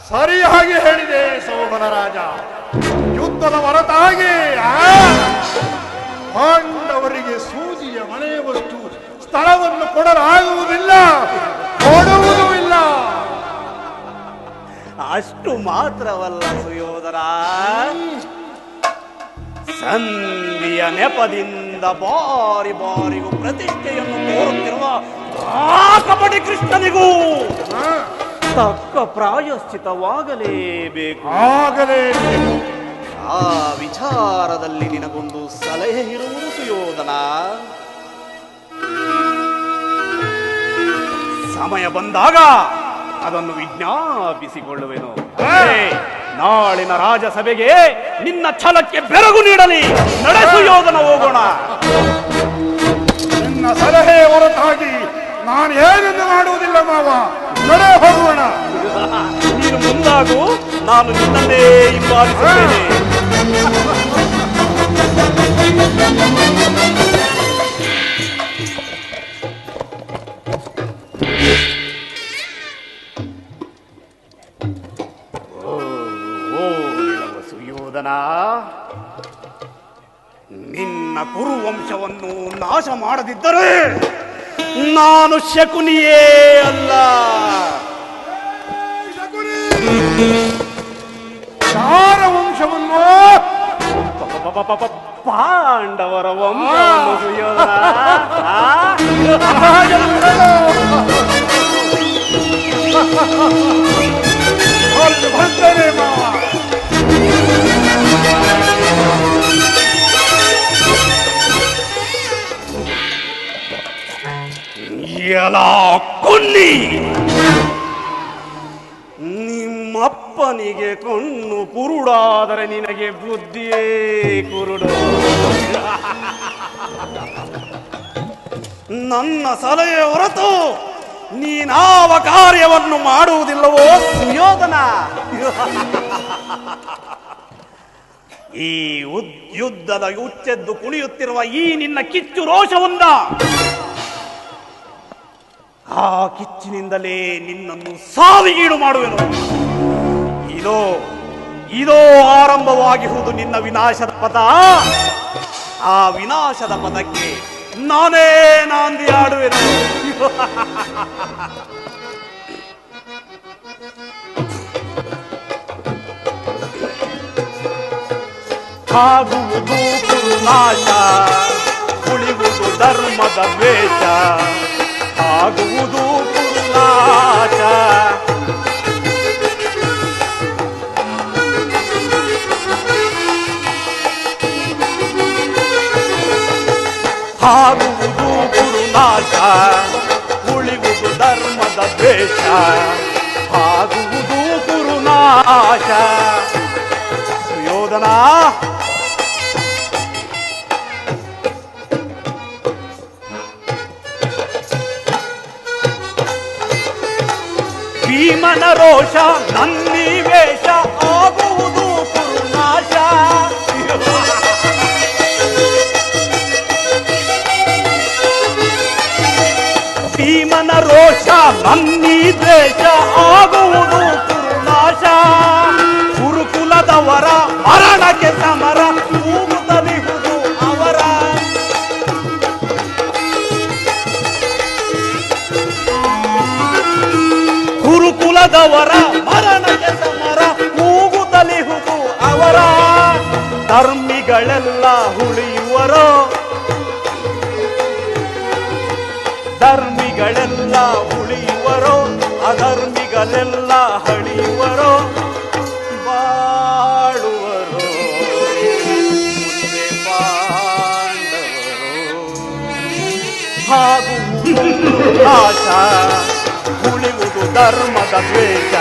ಸರಿಯಾಗಿ ಹೇಳಿದೆ ಸೋಮನ ರಾಜ. ಯುದ್ಧದ ಹೊರತಾಗಿ ಪಾಂಡವರಿಗೆ ಸೂಜಿಯ ಮನೆಯವಷ್ಟು ಸ್ಥಳವನ್ನು ಕೊಡಲಾಗುವುದಿಲ್ಲ, ಕೊಡುವುದೂ ಇಲ್ಲ. ಅಷ್ಟು ಮಾತ್ರವಲ್ಲ ಸುಯೋಧನ, ಸಂಧಿಯ ನೆಪದಿಂದ ಬಾರಿ ಬಾರಿಗೂ ಪ್ರತಿಷ್ಠೆಯನ್ನು ತೋರುತ್ತಿರುವ ಆ ಕಪಟಿ ಕೃಷ್ಣನಿಗೂ ತಕ್ಕ ಪ್ರಾಯಶ್ಚಿತವಾಗಲೇಬೇಕು. ಆ ವಿಚಾರದಲ್ಲಿ ನಿನಗೊಂದು ಸಲಹೆ ಇರುವುದು ಸುಯೋಧನ. ಸಮಯ ಬಂದಾಗ ಅದನ್ನು ವಿಜ್ಞಾಪಿಸಿಕೊಳ್ಳುವೆನು. ನಾಳಿನ ರಾಜಸಭೆಗೆ ನಿನ್ನ ಛಲಕ್ಕೆ ಬೆರಗು ನೀಡಲಿ. ನಡೆ ಸುಯೋಧನ, ಹೋಗೋಣ. ನಿನ್ನ ಸಲಹೆ ಹೊರತಾಗಿ ನಾನು ಏನೆಂದು ಮಾಡುವುದಿಲ್ಲ ಮಾವ. ನಡೆ ಹೋಗೋಣ. ನೀನು ಮುಂದಾಗು, ನಾನು ನಿನ್ನನ್ನೇ ಹಿಂಬಾಲಿಸುತ್ತೇನೆ. ಸುಯೋಧನ, ನಿನ್ನ ಕುರುವಂಶವನ್ನು ನಾಶ ಮಾಡದಿದ್ದರೆ ನಾನು ಶಕುನಿಯೇ ಅಲ್ಲ. ಯಾರ ವಂಶವನ್ನು? ಪಾಂಡವರ ವಂಶವನ್ನು ಸುಯೋಧನ. ಬರ್ತೇನೆ ಮಾವ. ಎಲ ಕೊಲ್ಲಿ, ನಿಮ್ಮಪ್ಪನಿಗೆ ಕಣ್ಣು ಕುರುಡಾದರೆ ನಿನಗೆ ಬುದ್ಧಿಯೇ ಕುರುಡು. ನನ್ನ ಸಲಹೆ ಹೊರತು ನೀನಾವ ಕಾರ್ಯವನ್ನು ಮಾಡುವುದಿಲ್ಲವೋ ಸುಯೋಧನ? ಈ ಯುದ್ಧದ ಉಚ್ಚೆದ್ದು ಕುಣಿಯುತ್ತಿರುವ ಈ ನಿನ್ನ ಕಿಚ್ಚು ರೋಷವನ್ನ, ಆ ಕಿಚ್ಚಿನಿಂದಲೇ ನಿನ್ನನ್ನು ಸಾವಿಗೀಡು ಮಾಡುವೆನು. ಇದೋ ಆರಂಭವಾಗಿರುವುದು ನಿನ್ನ ವಿನಾಶದ ಪಥ. ಆ ವಿನಾಶದ ಪಥಕ್ಕೆ ನಾನೇ ನಾಂದಿ ಆಡುವೆನು. ಆಗುವುದು ಕುರುನಾಶ, ಉಳಿಯುವುದು ಧರ್ಮದ ದ್ವೇಷ. ಆಗುವುದು ಕುರುನಾಶ, ಆಗುವುದು ಕುರುನಾಶ, ಉಳಿಯುವುದು ಧರ್ಮದ ದ್ವೇಷ. ಆಗುವುದು ಕುರುನಾಶ. ಸುಯೋಧನ, ಭೀಮನ ರೋಷ ನನ್ನಿವೇಶ, ಆಗುವುದು ಕುರುನಾಶ. ಭೀಮನ ರೋಷ ನನ್ನಿದ್ವೇಷ, ಆಗುವುದು ಕುರುನಾಶ. ಗುರುಕುಲದವರ ಮರಣಕ್ಕೆ ಸಮರ, ಕೂಗುತ್ತಲಿಹುದು ಅವರ. ಗುರುಕುಲದವರ ಮರಣಕ್ಕೆ ಸಮರ, ಕೂಗುತ್ತಲಿಹುದು ಅವರ. ಧರ್ಮಿಗಳೆಲ್ಲ ಉಳಿಯುವರೋ, ಧರ್ಮಿಗಳೆಲ್ಲ ಉಳಿಯುವರೋ, ಅಧರ್ಮಿಗಳೆಲ್ಲ ಅಳಿಯುವರೋ, ಬಾಳುವರು ಮುಂದೆ ಪಾಂಡವರು. ಹಾಗೂ ನಾಶ, ಉಳಿಯುವುದು ಧರ್ಮದ ದ್ವೇಷ.